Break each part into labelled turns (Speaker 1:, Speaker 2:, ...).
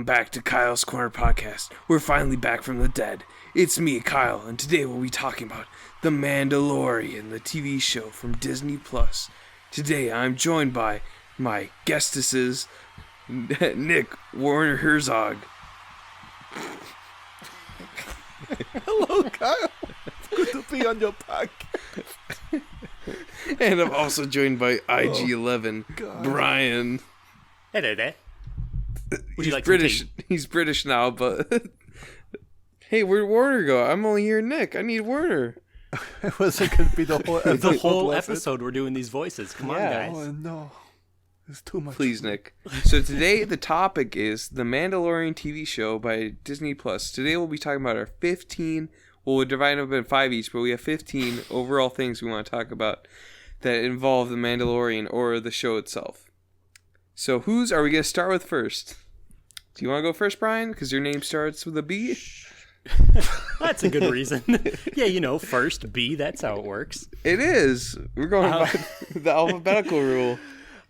Speaker 1: Welcome back to Kyle's Korner podcast. We're finally back from the dead. It's me, Kyle, and today we'll be talking about The Mandalorian, the TV show from Disney+. Today I'm joined by my guestesses, Nick Warner Herzog.
Speaker 2: Hello, Kyle. It's good to be on your podcast.
Speaker 1: And I'm also joined by IG-11, Brian.
Speaker 3: Hello there. Would you like
Speaker 1: British.
Speaker 3: some tea?
Speaker 1: He's British now, but hey, where'd Warner go? I'm only here, Nick. I need Warner.
Speaker 2: Was it going to be the whole episode?
Speaker 3: The whole episode we're doing these voices. Come on, guys.
Speaker 2: Oh, no. It's too much.
Speaker 1: Please, Nick. So today the topic is The Mandalorian TV show by Disney+. Today we'll be talking about our 15, well, we'll divide them up in 5 each, but we have 15 overall things we want to talk about that involve The Mandalorian or the show itself. So whose are we going to start with first? Do you want to go first, Brian? Because your name starts with a B?
Speaker 3: That's a good reason. Yeah, first B, that's how it works.
Speaker 1: It is. We're going by the alphabetical rule.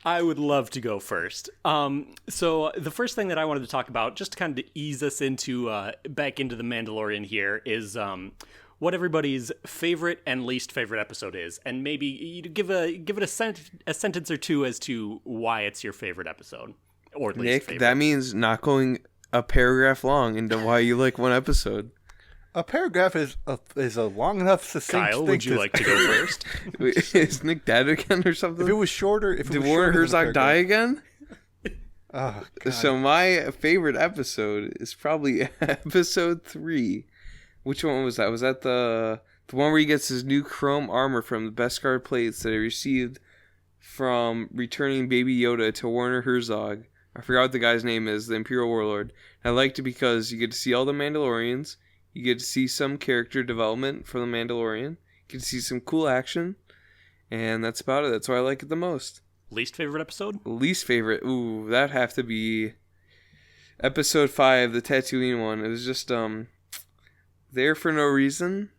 Speaker 3: I would love to go first. So the first thing that I wanted to talk about, just to kind of ease us into back into the Mandalorian here, is what everybody's favorite and least favorite episode is, and maybe you give it a sentence or two as to why it's your favorite episode or least
Speaker 1: Nick,
Speaker 3: favorite.
Speaker 1: that means not going a paragraph long into why you like one episode.
Speaker 2: A paragraph is a long enough succinct
Speaker 3: Kyle,
Speaker 2: thing
Speaker 3: would you like to go first?
Speaker 1: Wait, is Nick dead again or something?
Speaker 2: If it was shorter...
Speaker 1: Did Warner Herzog die again?
Speaker 2: Oh, God.
Speaker 1: So my favorite episode is probably episode 3. Which one was that? Was that the one where he gets his new chrome armor from the Beskar plates that he received from returning Baby Yoda to Warner Herzog? I forgot what the guy's name is, the Imperial Warlord. And I liked it because you get to see all the Mandalorians. You get to see some character development for the Mandalorian. You get to see some cool action. And that's about it. That's why I like it the most.
Speaker 3: Least favorite episode?
Speaker 1: Least favorite? Ooh, that'd have to be episode 5, the Tatooine one. It was just, there for no reason.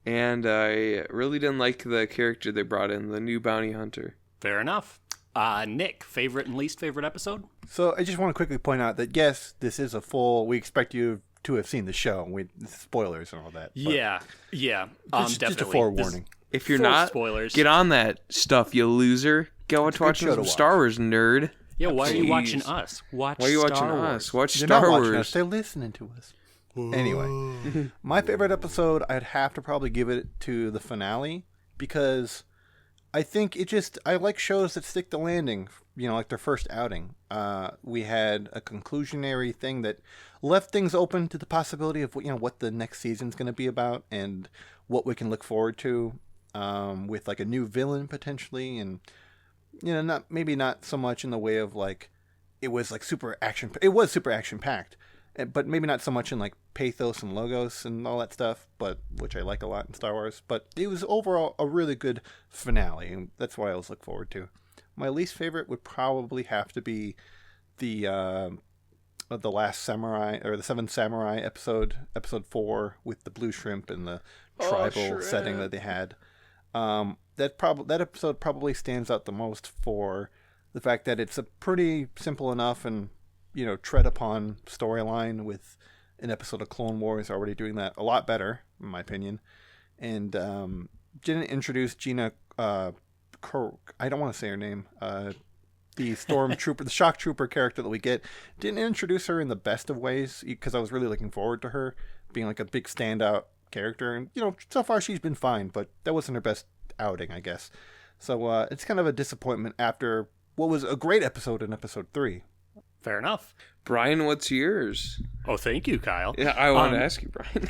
Speaker 1: And I really didn't like the character they brought in, the new bounty hunter.
Speaker 3: Fair enough. Nick, favorite and least favorite episode?
Speaker 2: So I just want to quickly point out that, yes, this is a full... We expect you to have seen the show. Spoilers and all that.
Speaker 3: Yeah.
Speaker 2: Just
Speaker 3: Definitely.
Speaker 2: a forewarning.
Speaker 1: If you're
Speaker 3: Full
Speaker 1: not,
Speaker 3: spoilers.
Speaker 1: get on that stuff, you loser. Go watch
Speaker 2: show
Speaker 1: some
Speaker 2: to
Speaker 1: Star Wars, nerd.
Speaker 3: Yeah, why are you
Speaker 1: Jeez.
Speaker 3: watching us?
Speaker 1: Why are you watching
Speaker 3: Star Wars.
Speaker 1: us? Watch
Speaker 2: They're
Speaker 1: Star
Speaker 2: not
Speaker 1: Wars.
Speaker 2: watching us. They're listening to us. Anyway, my favorite episode, I'd have to probably give it to the finale because I think I like shows that stick the landing, like their first outing. We had a conclusionary thing that left things open to the possibility of, what the next season's going to be about and what we can look forward to with like a new villain potentially. And, not so much in the way of like, it was super action packed. But maybe not so much in like pathos and logos and all that stuff, but which I like a lot in Star Wars. But it was overall a really good finale, and that's what I always look forward to. My least favorite would probably have to be the Last Samurai or the Seventh Samurai episode 4 with the blue shrimp and the tribal setting that they had. That episode probably stands out the most for the fact that it's a pretty simple enough and tread upon storyline with an episode of Clone Wars already doing that a lot better, in my opinion. And didn't introduce Gina I don't want to say her name. The stormtrooper, the shock trooper character that we get. Didn't introduce her in the best of ways because I was really looking forward to her being like a big standout character. And, so far she's been fine, but that wasn't her best outing, I guess. So it's kind of a disappointment after what was a great episode in episode 3.
Speaker 3: Fair enough.
Speaker 1: Brian, what's yours?
Speaker 3: Oh, thank you, Kyle.
Speaker 1: Yeah, I want to ask you, Brian.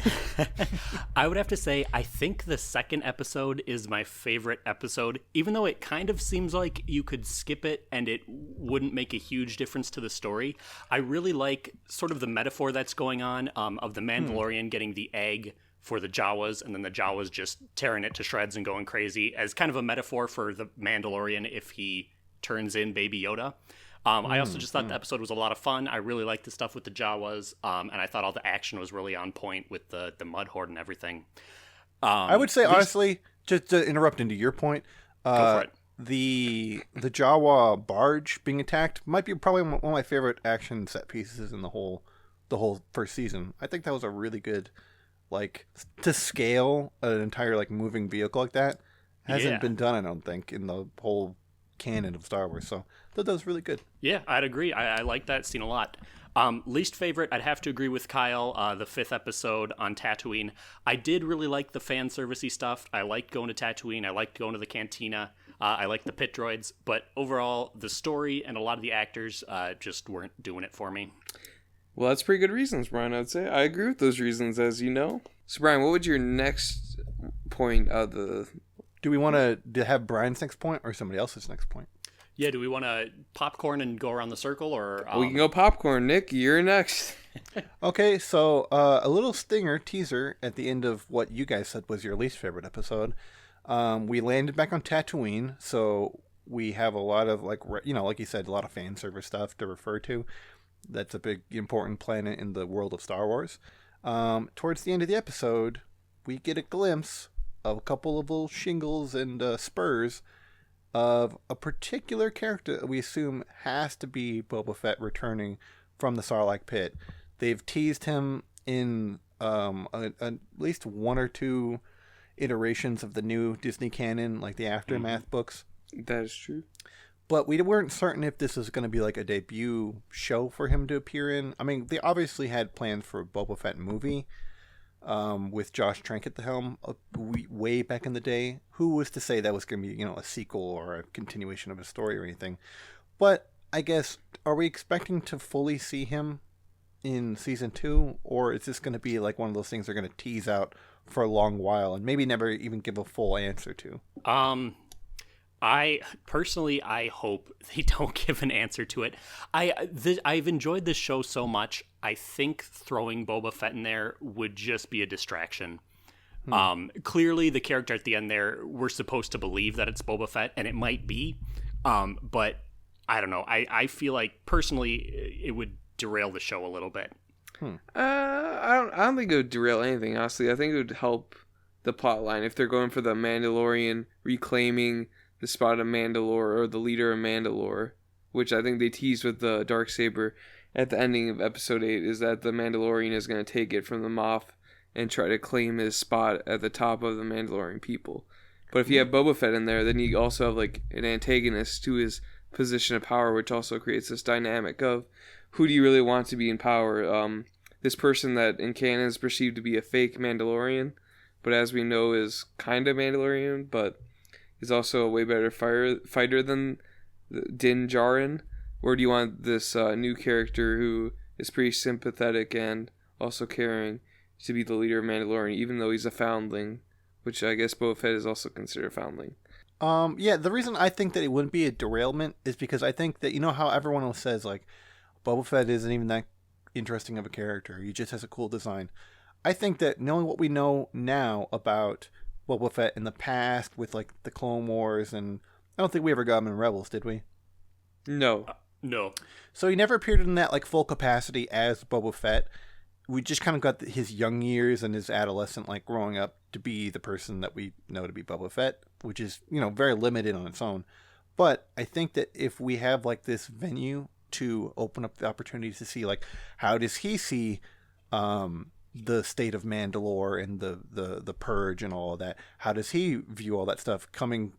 Speaker 3: I would have to say, I think the second episode is my favorite episode, even though it kind of seems like you could skip it and it wouldn't make a huge difference to the story. I really like sort of the metaphor that's going on of the Mandalorian getting the egg for the Jawas and then the Jawas just tearing it to shreds and going crazy as kind of a metaphor for the Mandalorian if he turns in Baby Yoda. I also just thought the episode was a lot of fun. I really liked the stuff with the Jawas, and I thought all the action was really on point with the Mud Horde and everything.
Speaker 2: I would say, honestly, just to interrupt into your point,
Speaker 3: go for it.
Speaker 2: the Jawa barge being attacked might be probably one of my favorite action set pieces in the whole first season. I think that was a really good, like, to scale an entire like moving vehicle like that hasn't been done, I don't think, in the whole canon of Star Wars. So I thought that was really good.
Speaker 3: Yeah, I'd agree. I like that scene a lot. Least favorite, I'd have to agree with Kyle, the 5th episode on Tatooine. I did really like the fan servicey stuff. I liked going to Tatooine. I liked going to the cantina. I liked the pit droids. But overall, the story and a lot of the actors just weren't doing it for me.
Speaker 1: Well, that's pretty good reasons, Brian, I'd say. I agree with those reasons, as you know. So, Brian, what would your next point of the...
Speaker 2: Do we want to have Brian's next point or somebody else's next point?
Speaker 3: Yeah, do we want to popcorn and go around the circle, or...
Speaker 1: We can go popcorn. Nick, you're next.
Speaker 2: Okay, so a little stinger teaser at the end of what you guys said was your least favorite episode. We landed back on Tatooine, so we have a lot of, like you said, a lot of fan service stuff to refer to. That's a big, important planet in the world of Star Wars. Towards the end of the episode, we get a glimpse of a couple of little shingles and spurs of a particular character that we assume has to be Boba Fett returning from the Sarlacc pit. They've teased him in at least one or two iterations of the new Disney canon, like the Aftermath books.
Speaker 1: That is true.
Speaker 2: But we weren't certain if this was going to be like a debut show for him to appear in. I mean, they obviously had plans for a Boba Fett movie with Josh Trank at the helm way back in the day. Who was to say that was going to be, a sequel or a continuation of a story or anything? But I guess, are we expecting to fully see him in season 2? Or is this going to be like one of those things they're going to tease out for a long while and maybe never even give a full answer to?
Speaker 3: I hope they don't give an answer to it. I've enjoyed this show so much. I think throwing Boba Fett in there would just be a distraction. Clearly, the character at the end there, we're supposed to believe that it's Boba Fett, and it might be. But I don't know. I feel like personally, it would derail the show a little bit.
Speaker 1: I don't think it would derail anything. Honestly, I think it would help the plot line if they're going for the Mandalorian reclaiming the spot of Mandalore, or the leader of Mandalore, which I think they teased with the Darksaber at the ending of episode 8, is that the Mandalorian is going to take it from the Moff and try to claim his spot at the top of the Mandalorian people. But if you have Boba Fett in there, then you also have like an antagonist to his position of power, which also creates this dynamic of who do you really want to be in power? This person that in canon is perceived to be a fake Mandalorian, but as we know is kind of Mandalorian, but is also a way better fighter than Din Djarin? Or do you want this new character who is pretty sympathetic and also caring to be the leader of Mandalorian, even though he's a foundling, which I guess Boba Fett is also considered a foundling?
Speaker 2: Yeah, the reason I think that it wouldn't be a derailment is because I think that, how everyone else says, like, Boba Fett isn't even that interesting of a character. He just has a cool design. I think that knowing what we know now about Boba Fett in the past with like the Clone Wars, and I don't think we ever got him in Rebels, did we?
Speaker 1: No.
Speaker 3: No.
Speaker 2: So he never appeared in that like full capacity as Boba Fett. We just kind of got his young years and his adolescent like growing up to be the person that we know to be Boba Fett, which is, very limited on its own. But I think that if we have like this venue to open up the opportunities to see like how does he see the state of Mandalore and the purge and all of that. How does he view all that stuff coming,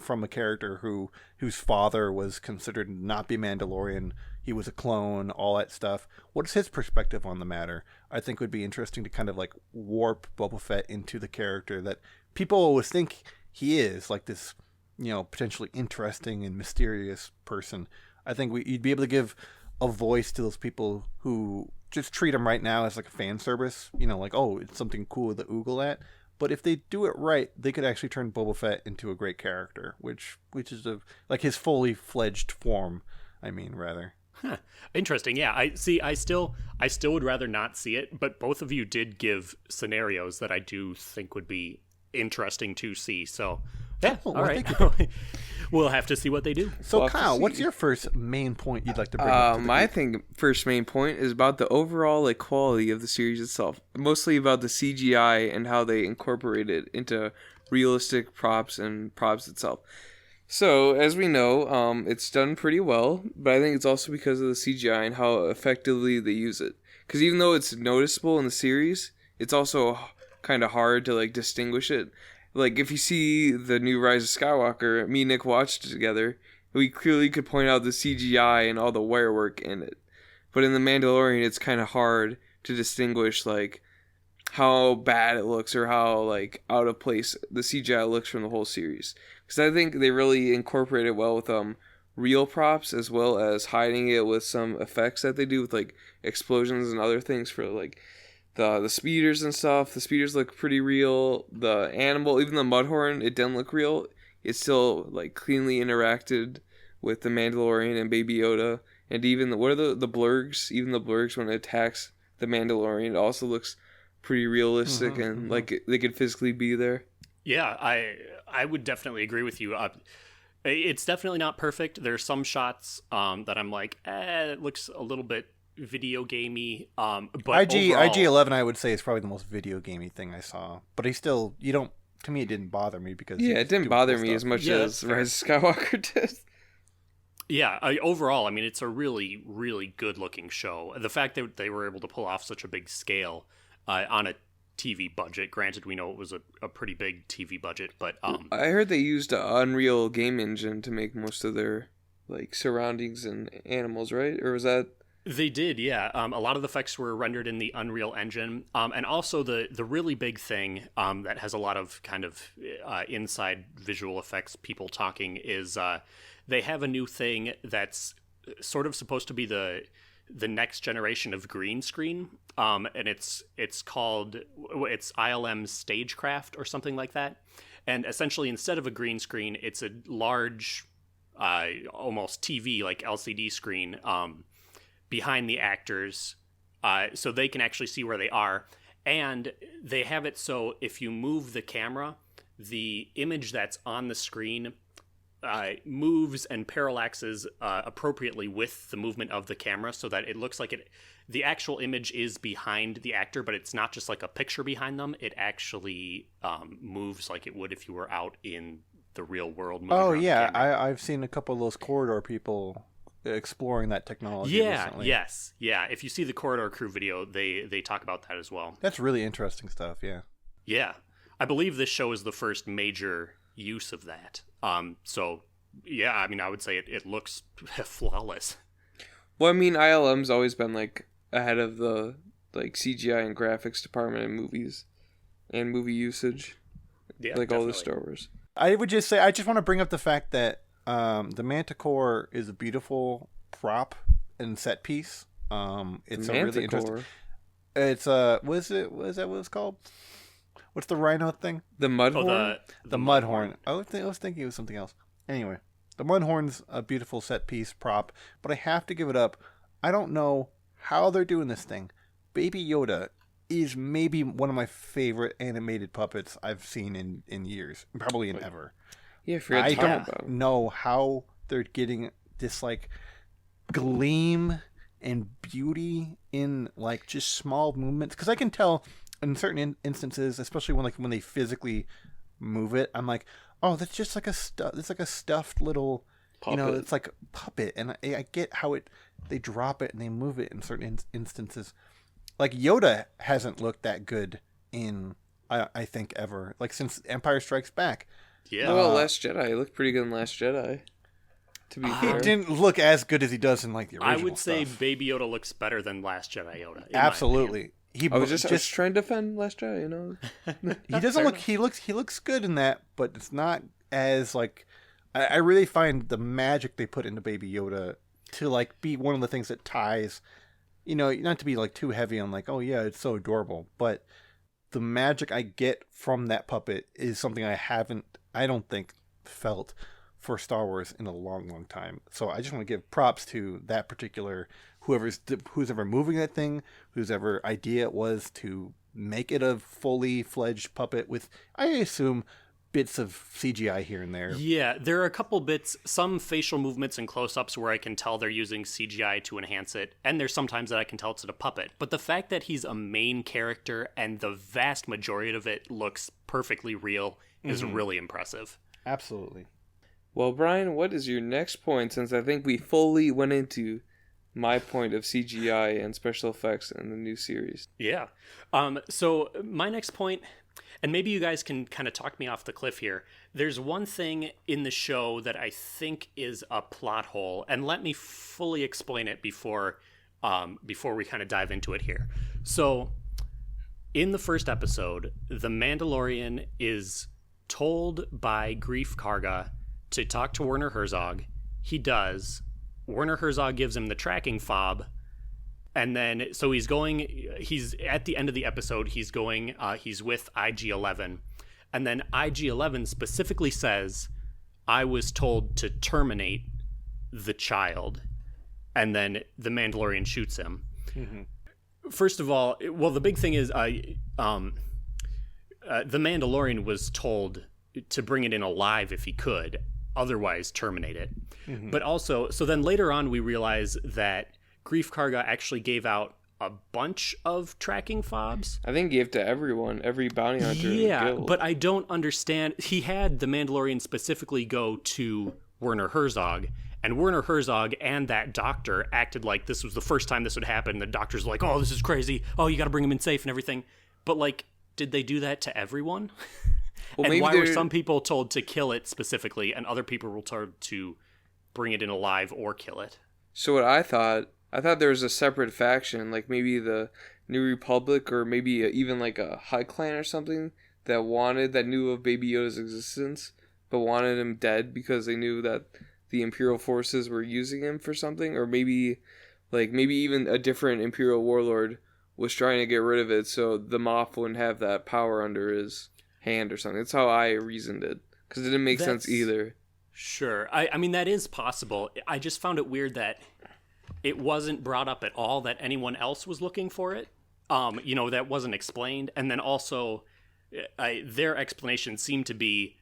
Speaker 2: from a character whose father was considered not be Mandalorian, he was a clone, all that stuff. What is his perspective on the matter? I think would be interesting to kind of like warp Boba Fett into the character that people always think he is, like this, potentially interesting and mysterious person. I think you'd be able to give a voice to those people who just treat him right now as like a fan service, like, oh, it's something cool to oogle at. But if they do it right, they could actually turn Boba Fett into a great character, which is like his fully fledged form. Rather.
Speaker 3: Huh. Interesting. Yeah. I still would rather not see it, but both of you did give scenarios that I do think would be interesting to see. So yeah, all right. We'll have to see what they do.
Speaker 2: So, Kyle, what's your first main point you'd like to bring up?
Speaker 1: My first main point is about the overall quality of the series itself. Mostly about the CGI and how they incorporate it into realistic props and props itself. So, as we know, it's done pretty well, but I think it's also because of the CGI and how effectively they use it. Because even though it's noticeable in the series, it's also kind of hard to, like, distinguish it. Like, if you see the new Rise of Skywalker, me and Nick watched it together, we clearly could point out the CGI and all the wire work in it. But in The Mandalorian, it's kind of hard to distinguish, like, how bad it looks or how, like, out of place the CGI looks from the whole series. Because I think they really incorporate it well with real props, as well as hiding it with some effects that they do with, like, explosions and other things for, like, the speeders and stuff. The speeders look pretty real. The animal, even the Mudhorn, it didn't look real. It still, like, cleanly interacted with the Mandalorian and Baby Yoda. And even, what are the blurgs? Even the blurgs, when it attacks the Mandalorian, it also looks pretty realistic and like they could physically be there.
Speaker 3: Yeah, I would definitely agree with you. It's definitely not perfect. There's some shots that I'm like, it looks a little bit video gamey. But
Speaker 2: IG-11, I would say, is probably the most video gamey thing I saw. But to me, it didn't bother me because
Speaker 1: it didn't bother me as much as Rise of Skywalker did.
Speaker 3: Yeah, overall, I mean, it's a really, really good-looking show. The fact that they were able to pull off such a big scale on a TV budget. Granted, we know it was a pretty big TV budget, but
Speaker 1: I heard they used an Unreal game engine to make most of their, like, surroundings and animals, right? Or was that?
Speaker 3: They did, yeah. A lot of the effects were rendered in the Unreal Engine, and also the really big thing that has a lot of kind of inside visual effects, people talking, is they have a new thing that's sort of supposed to be the next generation of green screen, and it's ILM Stagecraft or something like that. And essentially, instead of a green screen, it's a large, almost TV like LCD screen behind the actors, so they can actually see where they are. And they have it so if you move the camera, the image that's on the screen moves and parallaxes appropriately with the movement of the camera, so that it looks like the actual image is behind the actor, but it's not just like a picture behind them. It actually moves like it would if you were out in the real world.
Speaker 2: Oh yeah, I've seen a couple of those corridor people exploring that technology recently.
Speaker 3: Yes. If you see the Corridor Crew video, they talk about that as well.
Speaker 2: That's really interesting stuff.
Speaker 3: Yeah. I believe this show is the first major use of that. So yeah, I mean, I would say it looks flawless.
Speaker 1: Well, I mean, ILM's always been, like, ahead of the, like, CGI and graphics department in movies and movie usage.
Speaker 3: Yeah,
Speaker 1: like,
Speaker 3: definitely.
Speaker 1: all the Star Wars.
Speaker 2: I would just say, I just want to bring up the fact that the Manticore is a beautiful prop and set piece. It's a really interesting. It's what is that what it's called? What's the rhino thing?
Speaker 1: The Mudhorn?
Speaker 2: The Mudhorn. I was thinking it was something else. Anyway, the Mudhorn's a beautiful set piece prop, but I have to give it up. I don't know how they're doing this thing. Baby Yoda is maybe one of my favorite animated puppets I've seen in years, probably in ever.
Speaker 1: Yeah,
Speaker 2: I don't know how they're getting this, like, gleam and beauty in, like, just small movements, because I can tell in certain instances, especially when they physically move it, I'm like, oh, that's just like it's like a stuffed little puppet. It's like a puppet, and I get how they drop it and they move it in certain instances. Like, Yoda hasn't looked that good in I think ever, like, since Empire Strikes Back.
Speaker 1: Yeah. Well, Last Jedi, he looked pretty good in Last Jedi. To be fair,
Speaker 2: he didn't look as good as he does in, like, the original.
Speaker 3: I would say
Speaker 2: stuff.
Speaker 3: Baby Yoda looks better than Last Jedi Yoda.
Speaker 2: Absolutely.
Speaker 1: I was just trying to defend Last Jedi,
Speaker 2: He doesn't look. He looks good in that, but it's not as, like. I really find the magic they put into Baby Yoda to, like, be one of the things that ties. Not to be, like, too heavy on, like, oh yeah, it's so adorable, but the magic I get from that puppet is something I don't think felt for Star Wars in a long, long time. So I just want to give props to that particular who's ever moving that thing, whose ever idea it was to make it a fully fledged puppet with, I assume, bits of CGI here and there.
Speaker 3: Yeah, there are a couple bits, some facial movements and close-ups where I can tell they're using CGI to enhance it, and there's sometimes that I can tell it's a puppet. But the fact that he's a main character and the vast majority of it looks perfectly real is really impressive.
Speaker 2: Absolutely.
Speaker 1: Well, Brian, what is your next point? Since I think we fully went into my point of CGI and special effects in the new series.
Speaker 3: Yeah. So my next point, and maybe you guys can kind of talk me off the cliff here. There's one thing in the show that I think is a plot hole, and let me fully explain it before we kind of dive into it here. So in the first episode, the Mandalorian is told by Grief Karga to talk to Werner Herzog. He does. Werner Herzog gives him the tracking fob, and then so he's at the end of the episode, he's with IG-11, and then IG-11 specifically says, I was told to terminate the child, and then the Mandalorian shoots him. Mm-hmm. First of all, well, the big thing is the Mandalorian was told to bring it in alive if he could, otherwise terminate it. Mm-hmm. But also, so then later on we realize that Grief Karga actually gave out a bunch of tracking fobs.
Speaker 1: I think he gave to everyone, every bounty hunter in the guild.
Speaker 3: But I don't understand. He had the Mandalorian specifically go to Werner Herzog, and Werner Herzog and that doctor acted like this was the first time this would happen. The doctor's like, oh, this is crazy. Oh, you got to bring him in safe and everything. But like, did they do that to everyone? Well, and why were some people told to kill it specifically, and other people were told to bring it in alive or kill it?
Speaker 1: So what I thought there was a separate faction, like maybe the New Republic, or maybe even like a High Clan or something, that knew of Baby Yoda's existence, but wanted him dead because they knew that the Imperial forces were using him for something, or maybe even a different Imperial warlord was trying to get rid of it, so the Moff wouldn't have that power under his hand or something. That's how I reasoned it, because it didn't make sense either.
Speaker 3: Sure. I mean, that is possible. I just found it weird that it wasn't brought up at all that anyone else was looking for it. That wasn't explained. And then also, their explanation seemed to be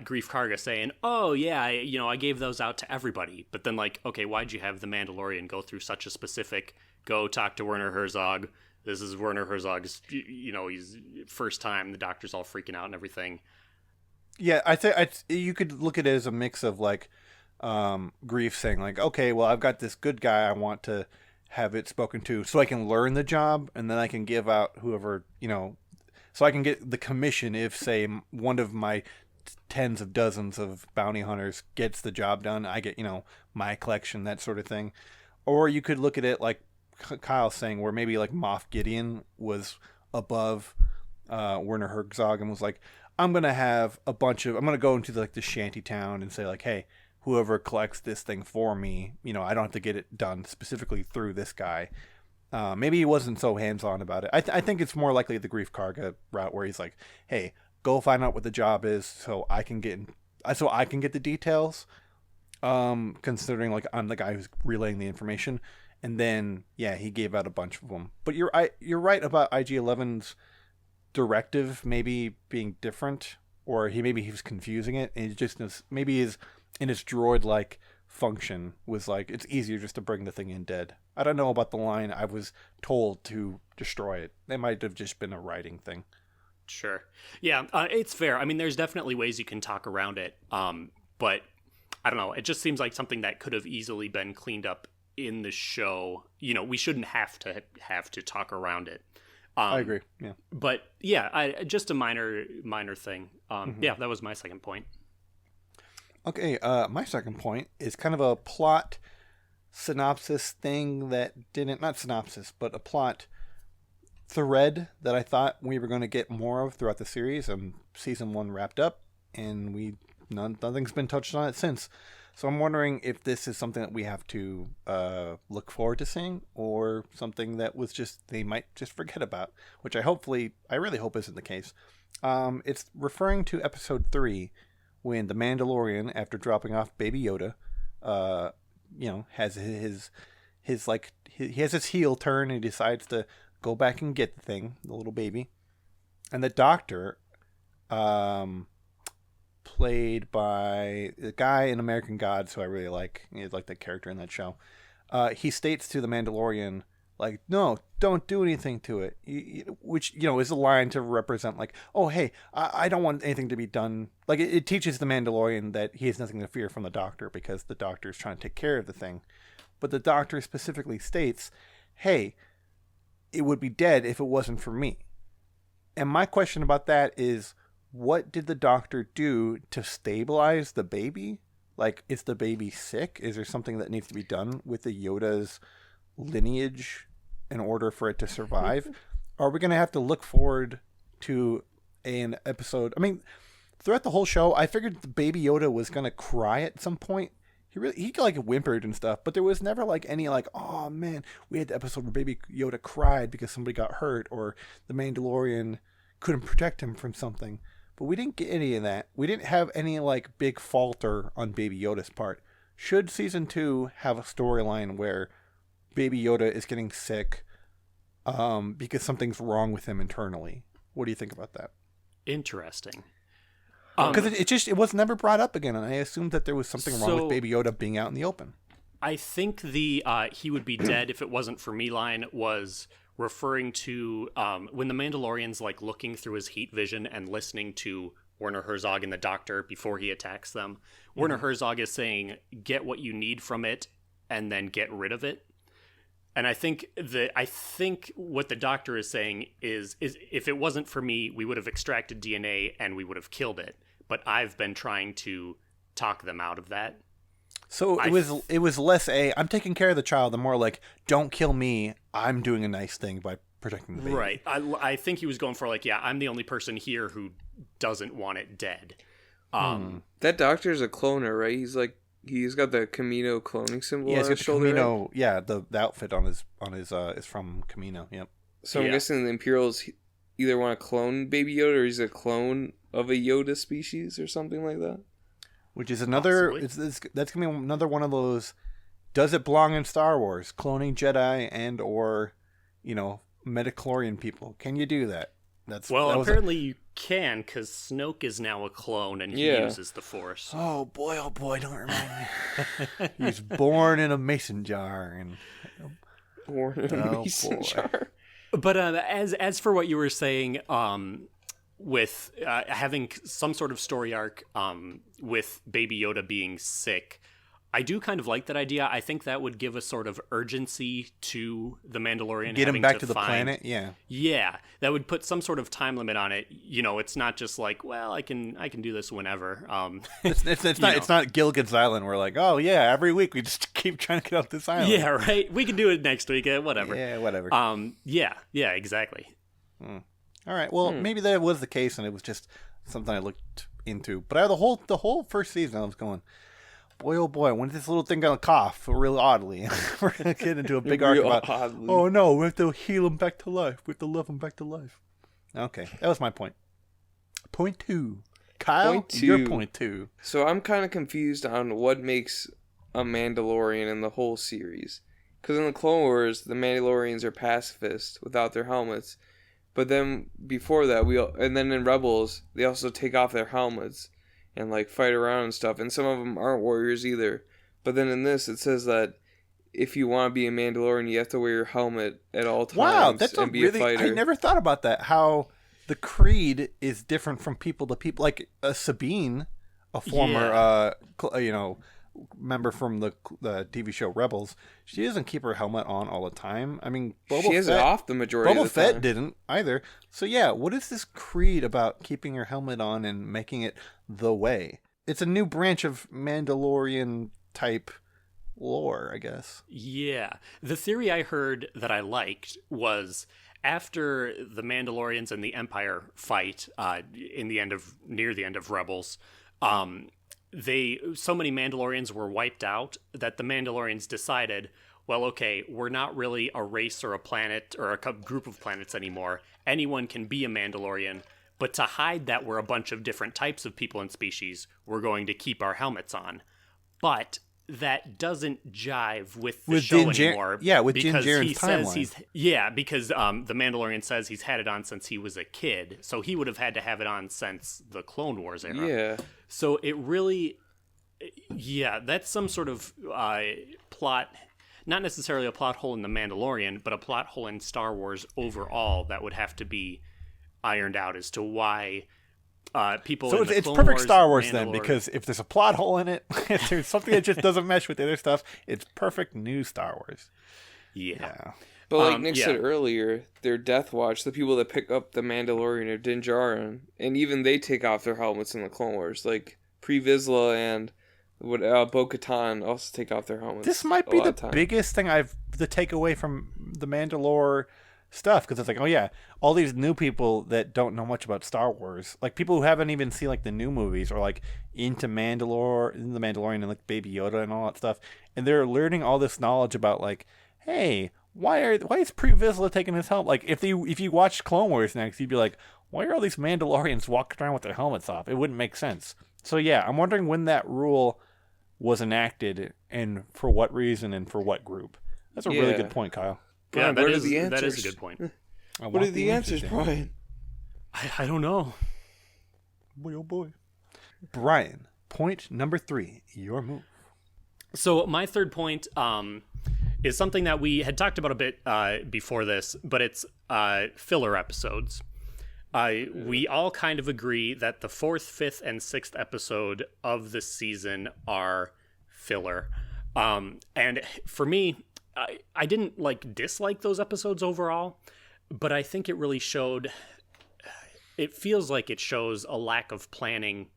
Speaker 3: Grief Karga saying, oh, yeah, I gave those out to everybody. But then, like, okay, why'd you have the Mandalorian go through such a specific, go talk to Werner Herzog? This is Werner Herzog's, he's first time, the doctor's all freaking out and everything.
Speaker 2: Yeah, I think you could look at it as a mix of like Grief saying like, okay, well, I've got this good guy I want to have it spoken to so I can learn the job, and then I can give out whoever, so I can get the commission if, say, one of my tens of dozens of bounty hunters gets the job done, I get, my collection, that sort of thing. Or you could look at it like Kyle's saying, where maybe like Moff Gideon was above Werner Herzog and was like, I'm going to go into the shanty town and say like, hey, whoever collects this thing for me, I don't have to get it done specifically through this guy. Maybe he wasn't so hands-on about it. I think it's more likely the Grief Karga route, where he's like, hey, go find out what the job is so I can get the details, considering like I'm the guy who's relaying the information. And then, yeah, he gave out a bunch of them. But you're right about IG-11's directive maybe being different, or he was confusing it, and it just maybe in its droid-like function was like, it's easier just to bring the thing in dead. I don't know about the line, I was told to destroy it. That might have just been a writing thing.
Speaker 3: Sure. Yeah, it's fair. I mean, there's definitely ways you can talk around it, but I don't know. It just seems like something that could have easily been cleaned up in the show. We shouldn't have to talk around it.
Speaker 2: I agree. Yeah.
Speaker 3: But yeah, just a minor thing. Yeah, that was my second point.
Speaker 2: Okay, my second point is kind of a plot synopsis thing that not synopsis, but a plot thread that I thought we were going to get more of throughout the series. Season 1 wrapped up, and nothing's been touched on it since. So I'm wondering if this is something that we have to look forward to seeing, or something that they might just forget about, which I really hope isn't the case. It's referring to episode 3, when the Mandalorian, after dropping off Baby Yoda, has his heel turn, and he decides to go back and get the little baby, and the doctor, played by the guy in American Gods who I really like. He's like the character in that show. He states to the Mandalorian, like, no, don't do anything to it, which, is a line to represent, like, oh, hey, I don't want anything to be done. Like, it teaches the Mandalorian that he has nothing to fear from the Doctor because the Doctor is trying to take care of the thing. But the Doctor specifically states, hey, it would be dead if it wasn't for me. And my question about that is, what did the Doctor do to stabilize the baby? Like, is the baby sick? Is there something that needs to be done with the Yoda's lineage in order for it to survive? Are we going to have to look forward to an episode? I mean, throughout the whole show, I figured the baby Yoda was going to cry at some point. He like whimpered and stuff, but there was never like any like, oh man, we had the episode where baby Yoda cried because somebody got hurt or the Mandalorian couldn't protect him from something. But we didn't get any of that. We didn't have any like big falter on baby Yoda's part. Should season 2 have a storyline where baby Yoda is getting sick because something's wrong with him internally? What do you think about that?
Speaker 3: Interesting.
Speaker 2: Because it was never brought up again, and I assumed that there was something wrong with baby Yoda being out in the open.
Speaker 3: I think the he would be dead if it wasn't for me line was referring to when the Mandalorian's like looking through his heat vision and listening to Werner Herzog and the Doctor before he attacks them. Mm-hmm. Werner Herzog is saying, get what you need from it and then get rid of it. And I think what the Doctor is saying is if it wasn't for me, we would have extracted DNA and we would have killed it. But I've been trying to talk them out of that.
Speaker 2: So it was less I'm taking care of the child, and more like, don't kill me, I'm doing a nice thing by protecting the baby.
Speaker 3: Right. I think he was going for like, yeah, I'm the only person here who doesn't want it dead.
Speaker 1: That Doctor's a cloner, right? He's got the Camino cloning symbol on his shoulder.
Speaker 2: Camino, right? Yeah, the outfit on his is from Camino. Yep.
Speaker 1: So I'm guessing the Imperials either want to clone Baby Yoda or he's a clone of a Yoda species or something like that.
Speaker 2: Which is another. That's gonna be another one of those. Does it belong in Star Wars? Cloning Jedi and or, midichlorian people. Can you do that?
Speaker 3: Apparently you can, because Snoke is now a clone and he uses the Force.
Speaker 2: Oh boy, don't remind me. He's born in a mason jar and
Speaker 1: born in a mason jar.
Speaker 3: But as for what you were saying, with having some sort of story arc, with Baby Yoda being sick, I do kind of like that idea. I think that would give a sort of urgency to the Mandalorian.
Speaker 2: Get him back to the planet, yeah.
Speaker 3: Yeah, that would put some sort of time limit on it. It's not just like, well, I can do this whenever.
Speaker 2: It's not Gilligan's Island where like, oh yeah, every week we just keep trying to get off this island.
Speaker 3: Yeah, right. We can do it next week. Whatever.
Speaker 2: Yeah, whatever.
Speaker 3: Yeah, exactly.
Speaker 2: All right. Well, maybe that was the case, and it was just something I looked into. But the whole first season, I was going, boy, oh boy, when's this little thing gonna cough real oddly? We're gonna get into a big arc about, oh no, we have to heal him back to life. We have to love him back to life. Okay, that was my point. Point 2. Kyle, your point 2.
Speaker 1: So I'm kind of confused on what makes a Mandalorian in the whole series. Because in the Clone Wars, the Mandalorians are pacifists without their helmets. But then before that, and then in Rebels, they also take off their helmets and like fight around and stuff, and some of them aren't warriors either. But then in this, it says that if you want to be a Mandalorian, you have to wear your helmet at all times.
Speaker 2: Wow, that's a fighter. I never thought about that. How the creed is different from people to people. Like Sabine, a former, member from the TV show Rebels, she doesn't keep her helmet on all the time. I mean,
Speaker 1: she has it off the majority of the time.
Speaker 2: Boba Fett didn't either. So yeah, what is this creed about keeping your helmet on and making it the way? It's a new branch of Mandalorian type lore, I guess. Yeah.
Speaker 3: The theory I heard that I liked was after the Mandalorians and the Empire fight near the end of Rebels, so many Mandalorians were wiped out that the Mandalorians decided, well, okay, we're not really a race or a planet or a group of planets anymore. Anyone can be a Mandalorian, but to hide that we're a bunch of different types of people and species, we're going to keep our helmets on. But that doesn't jive with the show anymore.
Speaker 2: With Din Djarin's timeline.
Speaker 3: Because the Mandalorian says he's had it on since he was a kid, so he would have had to have it on since the Clone Wars era.
Speaker 1: Yeah.
Speaker 3: So it really, that's some sort of plot, not necessarily a plot hole in The Mandalorian, but a plot hole in Star Wars overall that would have to be ironed out as to why people.
Speaker 2: So
Speaker 3: in the
Speaker 2: it's
Speaker 3: Clone
Speaker 2: perfect
Speaker 3: Wars,
Speaker 2: Star Wars then,
Speaker 3: Mandalorian-
Speaker 2: because if there's a plot hole in it, if there's something that just doesn't mesh with the other stuff, it's perfect new Star Wars.
Speaker 3: yeah.
Speaker 1: But like Nick
Speaker 3: yeah.
Speaker 1: said earlier, their Death Watch, the people that pick up the Mandalorian or Din Djarin, and even they take off their helmets in the Clone Wars. Like Pre Vizsla and Bo-Katan also take off their helmets.
Speaker 2: This might be
Speaker 1: a lot
Speaker 2: the
Speaker 1: of time.
Speaker 2: biggest thing the takeaway from the Mandalore stuff, because it's like, oh yeah, all these new people that don't know much about Star Wars, like people who haven't even seen like the new movies or like into the Mandalorian and like Baby Yoda and all that stuff, and they're learning all this knowledge about like, hey, why is Pre Vizsla taking his helmet? Like if you watch Clone Wars next, you'd be like, why are all these Mandalorians walking around with their helmets off? It wouldn't make sense. So yeah, I'm wondering when that rule was enacted and for what reason and for what group. That's a really good point, Kyle.
Speaker 3: Yeah,
Speaker 1: Brian,
Speaker 3: that
Speaker 1: what are
Speaker 3: is
Speaker 1: the
Speaker 3: that is
Speaker 1: answers?
Speaker 3: a good point.
Speaker 1: What are the answers, Brian?
Speaker 3: I don't know.
Speaker 2: Boy, oh boy. Brian, point number 3, your move.
Speaker 3: So my third point is something that we had talked about a bit before this, but it's filler episodes. We all kind of agree that the 4th, 5th, and 6th episode of the season are filler. And for me, I didn't dislike those episodes overall, but I think it really showed. It feels like it shows a lack of planning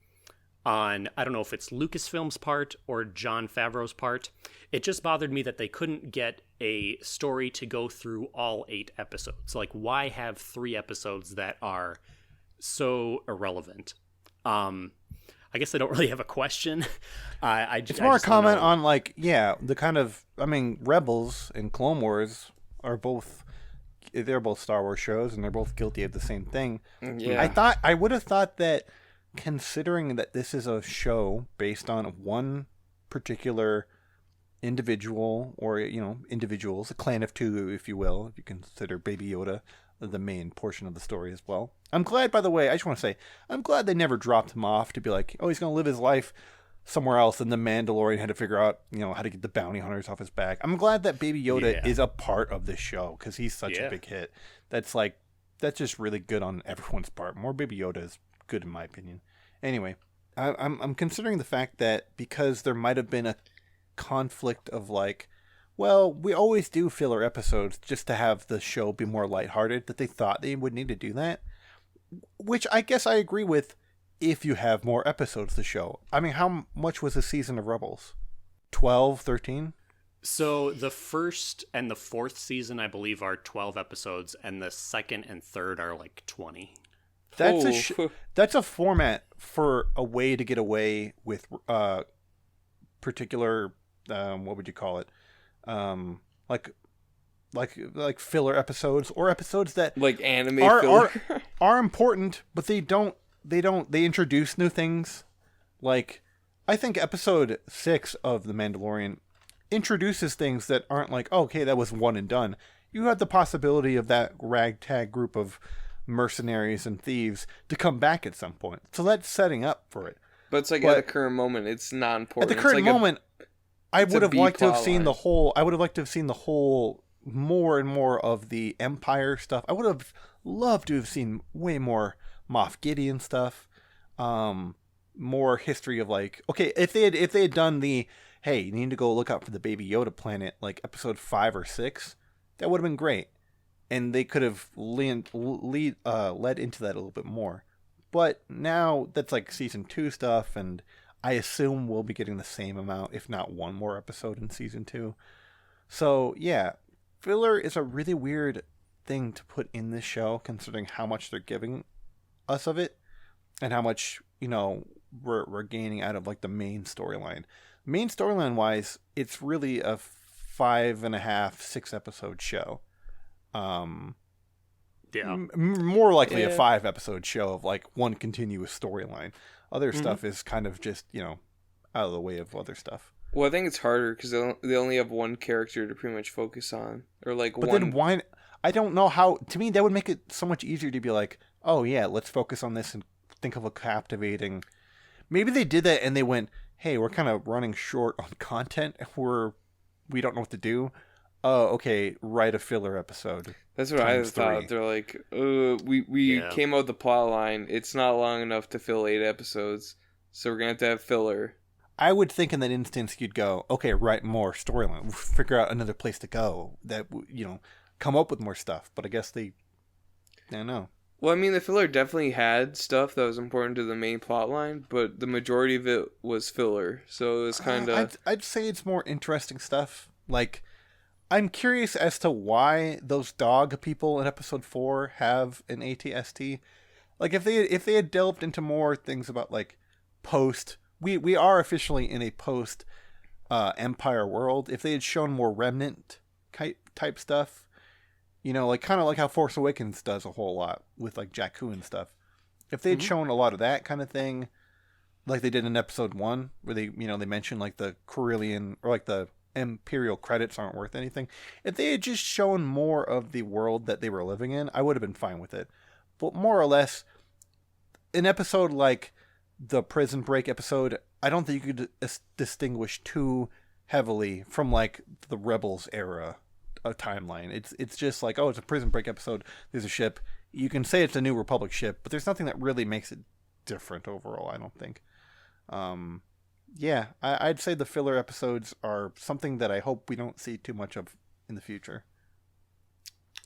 Speaker 3: on, I don't know if it's Lucasfilm's part or Jon Favreau's part. It just bothered me that they couldn't get a story to go through all 8 episodes. Like, why have 3 episodes that are so irrelevant? I guess I don't really have a question.
Speaker 2: It's more a comment on the kind of, Rebels and Clone Wars are they're both Star Wars shows and they're both guilty of the same thing.
Speaker 1: Yeah.
Speaker 2: I would have thought that, considering that this is a show based on one particular individual or, individuals, a clan of 2, if you will, if you consider Baby Yoda the main portion of the story as well. I'm glad, by the way, I just want to say, I'm glad they never dropped him off to be like, oh, he's going to live his life somewhere else, and the Mandalorian had to figure out, how to get the bounty hunters off his back. I'm glad that Baby Yoda is a part of this show, because he's such a big hit. That's just really good on everyone's part. More Baby Yoda is good in my opinion. Anyway, I'm considering the fact that because there might have been a conflict of we always do filler episodes just to have the show be more lighthearted, that they thought they would need to do that, which I guess I agree with if you have more episodes to show. How much was a season of Rebels? 12, 13?
Speaker 3: So the 1st and the 4th season, I believe, are 12 episodes, and the 2nd and 3rd are 20.
Speaker 2: That's a format for a way to get away with particular what would you call it? Like filler episodes, or episodes that
Speaker 1: anime filler
Speaker 2: are important, but they introduce new things. I think episode 6 of The Mandalorian introduces things that aren't okay, that was one and done. You had the possibility of that ragtag group of mercenaries and thieves to come back at some point, so that's setting up for it.
Speaker 1: But at the current moment, it's not important.
Speaker 2: At the current moment, I would have liked to have seen
Speaker 1: line.
Speaker 2: I would have liked to have seen the whole more and more of the Empire stuff. I would have loved to have seen way more Moff Gideon stuff, more history of if they had done the, hey, you need to go look out for the Baby Yoda planet, episode 5 or 6, that would have been great, and they could have led into that a little bit more. But now that's season 2 stuff, and I assume we'll be getting the same amount, if not one more episode in season 2. So yeah, filler is a really weird thing to put in this show, considering how much they're giving us of it, and how much we're gaining out of the main storyline. Main storyline wise, it's really a 5.5, 6 episode show. More likely a 5 episode show of one continuous storyline. Other stuff is kind of just out of the way of other stuff.
Speaker 1: Well, I think it's harder because they only have one character to pretty much focus on, or
Speaker 2: Then why? I don't know how. To me, that would make it so much easier to be oh yeah, let's focus on this and think of a captivating. Maybe they did that and they went, hey, we're kind of running short on content. We're we don't know what to do. Oh, okay, write a filler episode.
Speaker 1: That's what I
Speaker 2: times
Speaker 1: thought.
Speaker 2: 3.
Speaker 1: They're like, we came out with the plot line. It's not long enough to fill 8 episodes, so we're gonna have to have filler.
Speaker 2: I would think in that instance you'd go, okay, write more storyline, figure out another place to go, that, come up with more stuff. But I guess I don't know.
Speaker 1: Well, I mean, the filler definitely had stuff that was important to the main plot line, but the majority of it was filler. So it was kind of...
Speaker 2: I'd say it's more interesting stuff. Like, I'm curious as to why those dog people in episode 4 have an ATST. Like, if they had delved into more things about, like, post... We are officially in a post Empire world. If they had shown more Remnant type stuff, like kind of like how Force Awakens does a whole lot with like Jakku and stuff. If they had shown a lot of that kind of thing, like they did in episode 1, where they mentioned like the Corellian or like the Imperial credits aren't worth anything. If they had just shown more of the world that they were living in, I would have been fine with it. But more or less, an episode like the Prison Break episode, I don't think you could distinguish too heavily from like the Rebels era timeline. It's just like, oh, it's a Prison Break episode. There's a ship. You can say it's a New Republic ship, but there's nothing that really makes it different overall, I don't think. I'd say the filler episodes are something that I hope we don't see too much of in the future.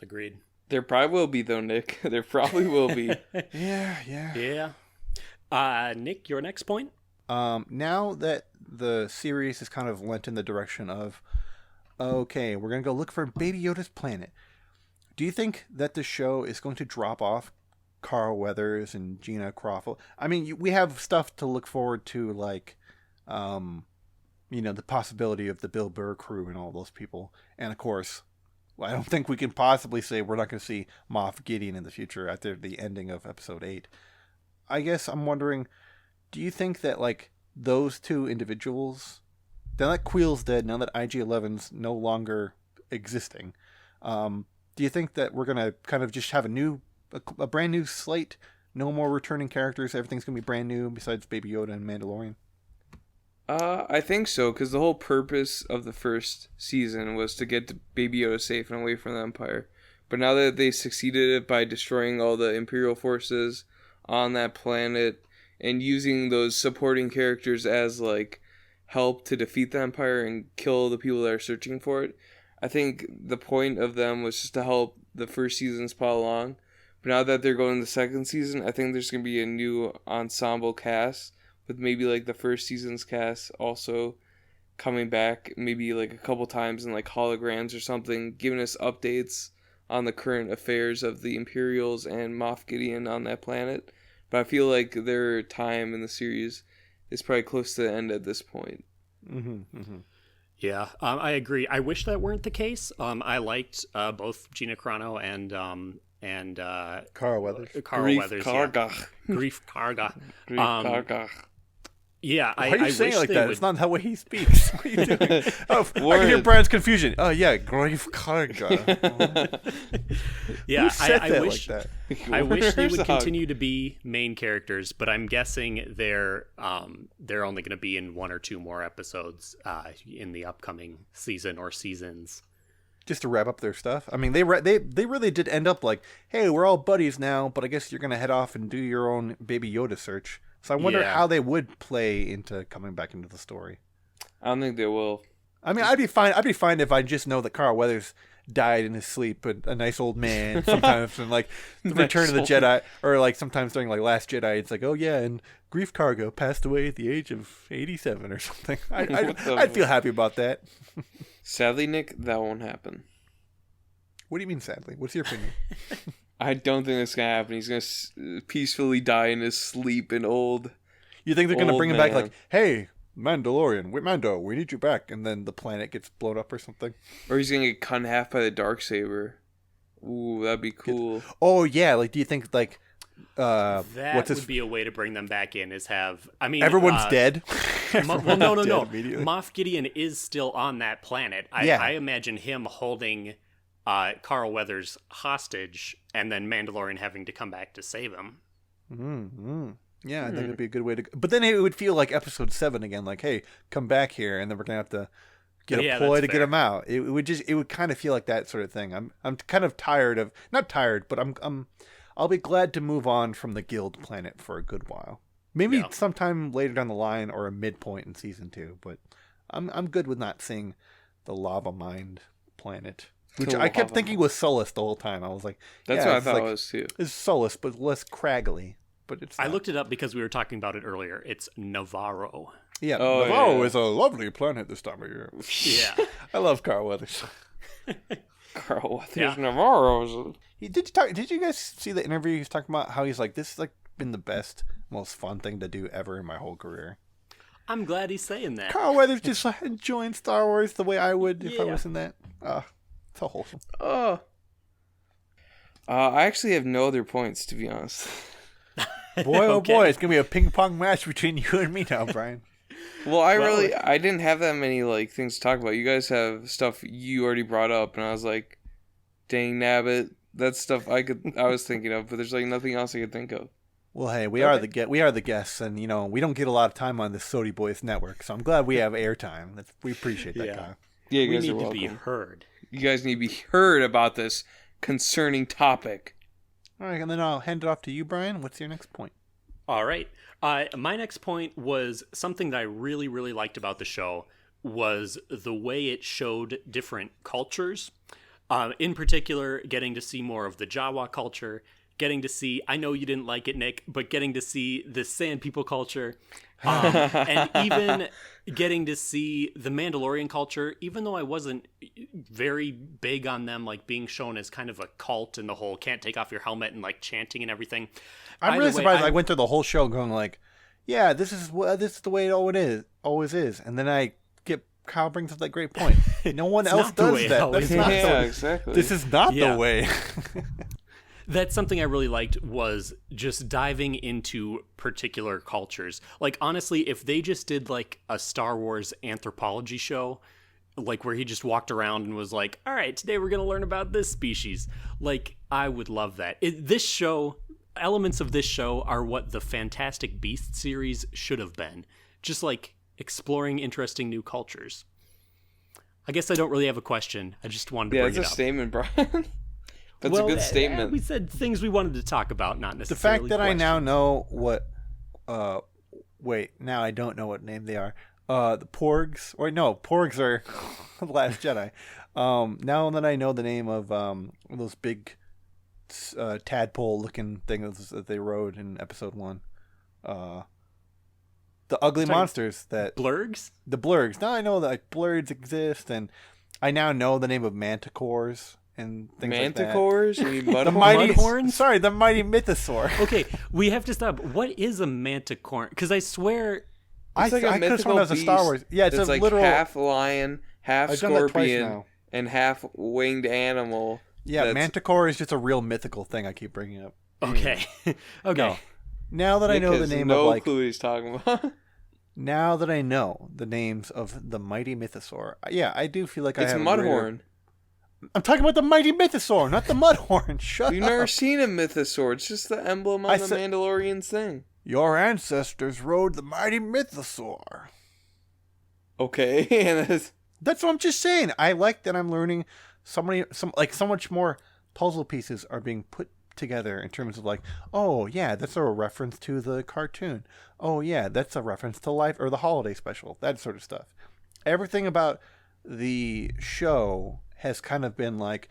Speaker 3: Agreed.
Speaker 1: There probably will be, though, Nick. There probably will be.
Speaker 3: Yeah. Nick, your next point?
Speaker 2: Now that the series is kind of lent in the direction of, okay, we're going to go look for Baby Yoda's planet. Do you think that the show is going to drop off Carl Weathers and Gina Carano? I mean, we have stuff to look forward to, like, the possibility of the Bill Burr crew and all those people. And, of course, I don't think we can possibly say we're not going to see Moff Gideon in the future after the ending of Episode 8. I guess I'm wondering, do you think that, like, those two individuals, now that Queel's dead, now that IG-11's no longer existing, do you think that we're going to kind of just have a brand new slate, no more returning characters, everything's going to be brand new besides Baby Yoda and Mandalorian?
Speaker 1: I think so, because the whole purpose of the first season was to get Baby Yoda safe and away from the Empire. But now that they succeeded it by destroying all the Imperial forces on that planet and using those supporting characters as like help to defeat the Empire and kill the people that are searching for it, I think the point of them was just to help the first season's plot along. But now that they're going to the second season, I think there's going to be a new ensemble cast with maybe like the first season's cast also coming back maybe like a couple times in like holograms or something, giving us updates on the current affairs of the Imperials and Moff Gideon on that planet. But I feel like their time in the series is probably close to the end at this point.
Speaker 3: Yeah, I agree. I wish that weren't the case. I liked both Gina Carano and
Speaker 2: Carl Weathers.
Speaker 3: Carl Weathers.
Speaker 1: Karga.
Speaker 3: Grief Karga.
Speaker 1: Grief Karga.
Speaker 2: Why
Speaker 3: Yeah,
Speaker 2: are you saying
Speaker 3: wish
Speaker 2: it like
Speaker 3: they
Speaker 2: that?
Speaker 3: would...
Speaker 2: It's not how he speaks. What are you doing? Oh, I can hear Brian's confusion. Oh, yeah, Grave Karga.
Speaker 3: Yeah,
Speaker 2: I
Speaker 3: wish
Speaker 2: like that?
Speaker 3: I wish they would
Speaker 1: Where's
Speaker 3: continue to be main characters, but I'm guessing they're only going to be in 1 or 2 more episodes in the upcoming season or seasons.
Speaker 2: Just to wrap up their stuff. I mean, they really did end up like, hey, we're all buddies now, but I guess you're going to head off and do your own Baby Yoda search. So I wonder how they would play into coming back into the story.
Speaker 1: I don't think they will.
Speaker 2: I mean, I'd be fine if I just know that Carl Weathers died in his sleep, a nice old man. Sometimes in like the Return of the Jedi, or like sometimes during like Last Jedi, it's like, oh yeah, and Grief Karga passed away at the age of 87 or something. I'd feel happy about that.
Speaker 1: Sadly, Nick, that won't happen.
Speaker 2: What do you mean, sadly? What's your opinion?
Speaker 1: I don't think that's going to happen. He's going to peacefully die in his sleep, an old...
Speaker 2: You think they're going to bring him back like, hey, Mandalorian, Mando, we need you back, and then the planet gets blown up or something?
Speaker 1: Or he's going to get cut in half by the Darksaber. Ooh, that'd be cool.
Speaker 2: Oh, yeah, like, do you think, like...
Speaker 3: that would be a way to bring them back in, is have... I mean...
Speaker 2: Everyone's dead?
Speaker 3: Well, no. Moff Gideon is still on that planet. I imagine him holding... Carl Weathers hostage, and then Mandalorian having to come back to save him.
Speaker 2: Yeah, I think it'd be a good way to go. But then it would feel like episode 7 again, like, hey, come back here, and then we're going to have to get a ploy to get him out. It would kind of feel like that sort of thing. I'm kind of tired of, not tired, but I'll be glad to move on from the Guild planet for a good while. Maybe sometime later down the line or a midpoint in season 2, but I'm good with not seeing the Lava Mind planet, which I kept thinking was Solus the whole time. I was like,
Speaker 1: that's what I thought it was too.
Speaker 2: It's Solus, but less craggly. But it's not.
Speaker 3: I looked it up because we were talking about it earlier. It's Navarro.
Speaker 2: Yeah, Navarro is a lovely planet this time of year.
Speaker 3: Yeah.
Speaker 2: I love Carl Weathers.
Speaker 1: Carl Weathers, Navarro.
Speaker 2: Did you guys see the interview? He was talking about how he's like, this has like been the best, most fun thing to do ever in my whole career.
Speaker 3: I'm glad he's saying that.
Speaker 2: Carl Weathers just like enjoying Star Wars the way I would if I was in that. So wholesome.
Speaker 1: I actually have no other points, to be honest.
Speaker 2: Boy, oh boy, it's gonna be a ping pong match between you and me now, Brian.
Speaker 1: Well, I didn't have that many like things to talk about. You guys have stuff you already brought up, and I was like, dang nabbit, that's stuff I was thinking of, but there's like nothing else I could think of.
Speaker 2: Well, hey, we are the guests, and you know we don't get a lot of time on this Sody Boys network, so I'm glad we have airtime. We appreciate that, guy.
Speaker 1: Yeah, you
Speaker 3: we
Speaker 1: guys
Speaker 3: need
Speaker 1: are
Speaker 3: to
Speaker 1: welcome.
Speaker 3: be heard.
Speaker 1: You guys need to be heard about this concerning topic.
Speaker 2: All right, and then I'll hand it off to you, Brian. What's your next point?
Speaker 3: All right. My next point was something that I really, really liked about the show was the way it showed different cultures. In particular, getting to see more of the Jawa culture, getting to see, I know you didn't like it, Nick, but getting to see the Sand People culture, and even getting to see the Mandalorian culture, even though I wasn't very big on them, like being shown as kind of a cult and the whole can't take off your helmet and like chanting and everything.
Speaker 2: I'm really surprised I went through the whole show going like, yeah, this is the way it always is. And then Kyle brings up that great point. No one else does that. That's not
Speaker 1: exactly.
Speaker 2: This is not the way.
Speaker 3: That's something I really liked, was just diving into particular cultures. Like, honestly, if they just did like a Star Wars anthropology show, like where he just walked around and was like, all right, today we're going to learn about this species. Like, I would love that. Elements of this show are what the Fantastic Beasts series should have been. Just like exploring interesting new cultures. I guess I don't really have a question. I just wanted to bring it up.
Speaker 1: Yeah, it's a statement, Brian. That's a good statement.
Speaker 3: We said things we wanted to talk about, not necessarily
Speaker 2: the fact that
Speaker 3: questions.
Speaker 2: I now know what now I don't know what name they are. The Porgs, or no, Porgs are The Last Jedi. Now that I know the name of those big tadpole looking things that they rode in episode 1, the ugly monsters that
Speaker 3: Blurgs.
Speaker 2: The Blurgs. Now I know that blurgs exist, and I now know the name of manticores and things like that.
Speaker 1: Manticores? You mean
Speaker 2: the mighty
Speaker 3: mudhorns?
Speaker 2: Sorry, the mighty mythosaur.
Speaker 3: Okay, we have to stop. What is a manticore? Because I swear,
Speaker 1: it's like a mythical beast.
Speaker 2: A Star Wars. Yeah, it's a
Speaker 1: like
Speaker 2: literal
Speaker 1: half lion, half scorpion, and half winged animal.
Speaker 2: Yeah, manticore is just a real mythical thing I keep bringing up.
Speaker 3: Okay, okay.
Speaker 2: No. Now that I know the name
Speaker 1: no
Speaker 2: of like,
Speaker 1: clue what he's talking about.
Speaker 2: Now that I know the names of the mighty mythosaur, yeah, I do feel like
Speaker 1: it's
Speaker 2: I have
Speaker 1: Mudhorn.
Speaker 2: I'm talking about the mighty mythosaur, not the Mudhorn. Shut up.
Speaker 1: You've never seen a mythosaur. It's just the emblem on the Mandalorian's thing.
Speaker 2: Your ancestors rode the mighty mythosaur.
Speaker 1: Okay, and
Speaker 2: that's what I'm just saying. I like that I'm learning so much more puzzle pieces are being put together in terms of like, oh yeah, that's a reference to the cartoon. Oh yeah, that's a reference to Life or the holiday special. That sort of stuff. Everything about the show has kind of been like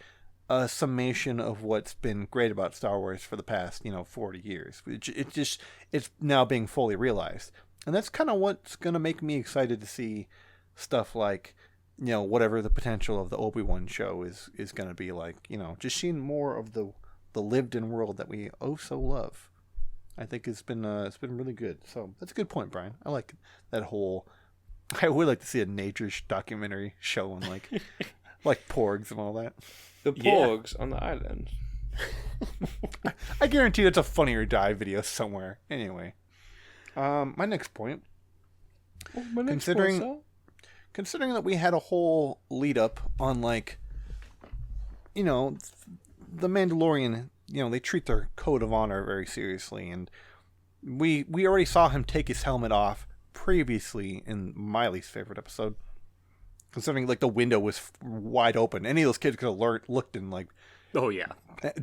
Speaker 2: a summation of what's been great about Star Wars for the past, 40 years. It's now being fully realized. And that's kind of what's going to make me excited to see stuff like, whatever the potential of the Obi-Wan show is going to be like, just seeing more of the lived-in world that we so love. I think it's been really good. So that's a good point, Brian. I like that whole. I would like to see a nature documentary show on like porgs and all that.
Speaker 1: The porgs on the island.
Speaker 2: I guarantee it's a Funny or Die video somewhere. Anyway, my next point. Considering that we had a whole lead up on the Mandalorian, they treat their code of honor very seriously, and we already saw him take his helmet off previously in my least favorite episode. considering like the window was wide open. Any of those kids could have looked and like,
Speaker 3: Oh yeah.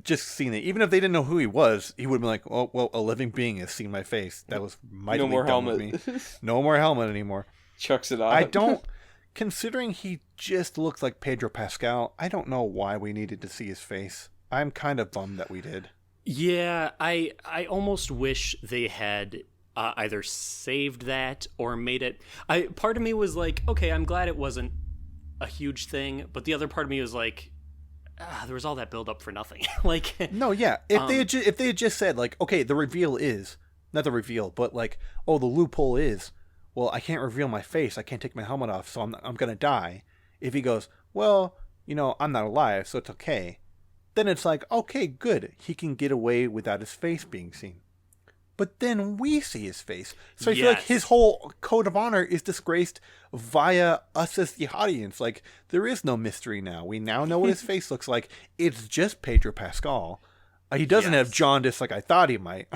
Speaker 2: just seen it. Even if they didn't know who he was, he would have been like, "Oh well, a living being has seen my face. That was mightily
Speaker 1: No more
Speaker 2: dumb
Speaker 1: helmet.
Speaker 2: of me. No more helmet anymore."
Speaker 1: Chucks it off.
Speaker 2: I don't. Considering he just looks like Pedro Pascal, I don't know why we needed to see his face. I'm kind of bummed that we did.
Speaker 3: Yeah, I almost wish they had either saved that or made it. Part of me was like, okay, I'm glad it wasn't a huge thing, but the other part of me was like, there was all that build up for nothing. Like,
Speaker 2: No, yeah. If they had just said like, okay, the reveal is not the reveal, but like, oh, the loophole is, well, I can't reveal my face. I can't take my helmet off, so I'm gonna die. If he goes, well, I'm not alive, so it's okay. Then it's like, okay, good. He can get away without his face being seen. But then we see his face. So I feel like his whole code of honor is disgraced via us as the audience. Like, there is no mystery now. We now know what his face looks like. It's just Pedro Pascal. He doesn't have jaundice like I thought he might.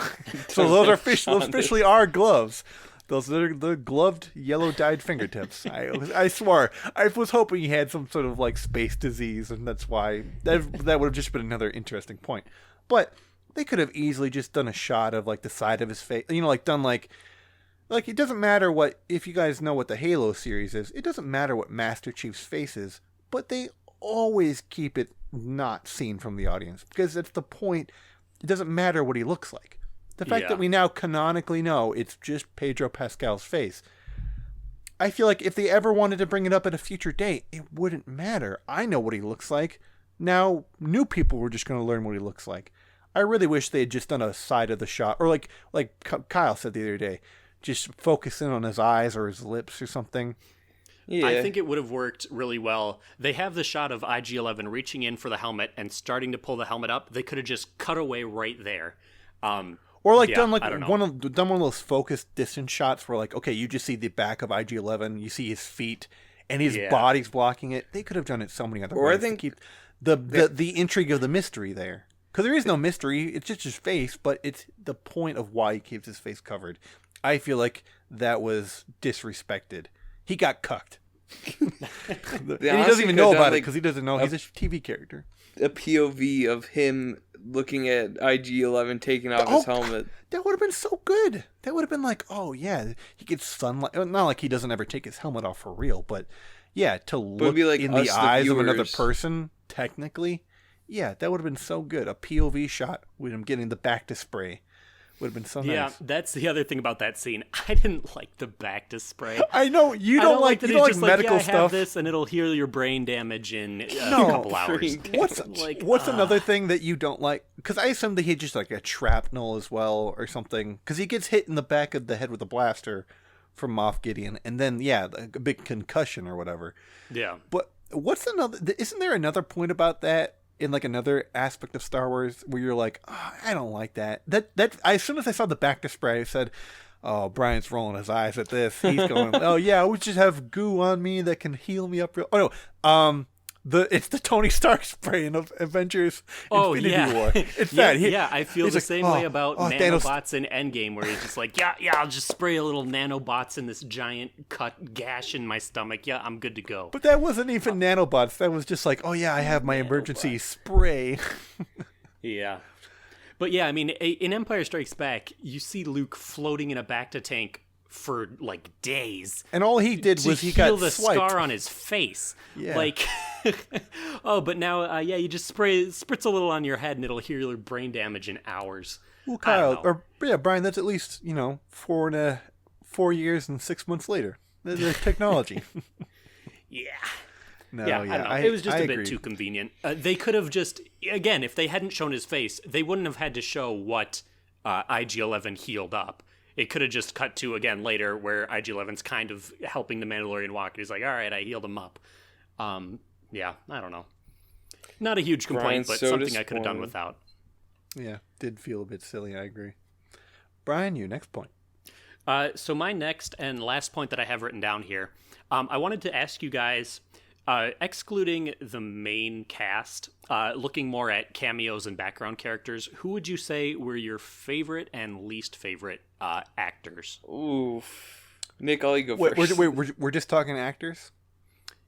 Speaker 2: So those officially are gloves. Those are the gloved, yellow-dyed fingertips. I swore. I was hoping he had some sort of, like, space disease, and that's why... That would have just been another interesting point. But they could have easily just done a shot of, like, the side of his face. Done, like... Like, it doesn't matter what... If you guys know what the Halo series is, it doesn't matter what Master Chief's face is, but they always keep it not seen from the audience. Because that's the point. It doesn't matter what he looks like. The fact that we now canonically know it's just Pedro Pascal's face. I feel like if they ever wanted to bring it up at a future date, it wouldn't matter. I know what he looks like. Now, new people were just going to learn what he looks like. I really wish they had just done a side of the shot. Or like Kyle said the other day, just focus in on his eyes or his lips or something.
Speaker 1: Yeah.
Speaker 3: I think it would have worked really well. They have the shot of IG-11 reaching in for the helmet and starting to pull the helmet up. They could have just cut away right there.
Speaker 2: Or done one of those focused distance shots where like, okay, you just see the back of IG-11, you see his feet, and his body's blocking it. They could have done it so many other ways to keep the intrigue of the mystery there. Because there is no mystery, it's just his face, but it's the point of why he keeps his face covered. I feel like that was disrespected. He got cucked. And he doesn't even know about it because he doesn't know he's a TV character.
Speaker 1: A POV of him looking at IG-11 taking off his helmet.
Speaker 2: That would have been so good. That would have been like, oh yeah, he gets sunlight. Not like he doesn't ever take his helmet off for real, but yeah, to look like in the eyes of another person, technically, yeah, that would have been so good. A POV shot with him getting the back to spray would have been so nice.
Speaker 3: Yeah, that's the other thing about that scene. I didn't like the back to spray.
Speaker 2: I know you don't like
Speaker 3: that.
Speaker 2: You don't like
Speaker 3: just
Speaker 2: medical
Speaker 3: have
Speaker 2: stuff.
Speaker 3: This and it'll heal your brain damage in a couple hours.
Speaker 2: What's another thing that you don't like? Because I assumed that he had just like a shrapnel as well or something. Because he gets hit in the back of the head with a blaster from Moff Gideon, and then a big concussion or whatever.
Speaker 3: Yeah.
Speaker 2: But what's another? Isn't there another point about that? In like another aspect of Star Wars where you're like, oh, I don't like that. As soon as I saw the back to spray, I said, oh, Brian's rolling his eyes at this. He's going, oh yeah, we just have goo on me that can heal me up real. Oh no, it's the Tony Stark spray in Avengers Infinity War. It's that.
Speaker 3: I feel the same way about nanobots in Endgame, where he's just like, I'll just spray a little nanobots in this giant cut gash in my stomach. Yeah, I'm good to go.
Speaker 2: But that wasn't even nanobots. That was just like, oh yeah, I have my emergency spray.
Speaker 3: Yeah. But yeah, I mean, in Empire Strikes Back, you see Luke floating in a Bacta tank for like days,
Speaker 2: and all he did was he got
Speaker 3: the
Speaker 2: swiped.
Speaker 3: Scar on his face.
Speaker 2: Yeah.
Speaker 3: Like, but now, you just spritz a little on your head, and it'll heal your brain damage in hours.
Speaker 2: Well, Kyle, Brian, that's at least 4 years and 6 months later. There's technology.
Speaker 3: Yeah.
Speaker 2: No,
Speaker 3: I don't know. It was just a bit too convenient. They could have just, again, if they hadn't shown his face, they wouldn't have had to show what IG-11 healed up. It could have just cut to, again, later, where IG-11's kind of helping the Mandalorian walk. And he's like, all right, I healed him up. Yeah, I don't know. Not a huge complaint, but something I could have done without.
Speaker 2: Yeah, did feel a bit silly, I agree. Brian, your next point.
Speaker 3: So my next and last point that I have written down here, I wanted to ask you guys, excluding the main cast, looking more at cameos and background characters, who would you say were your favorite and least favorite actors?
Speaker 1: Ooh, Nick, I'll go first.
Speaker 2: Wait, we're just talking actors?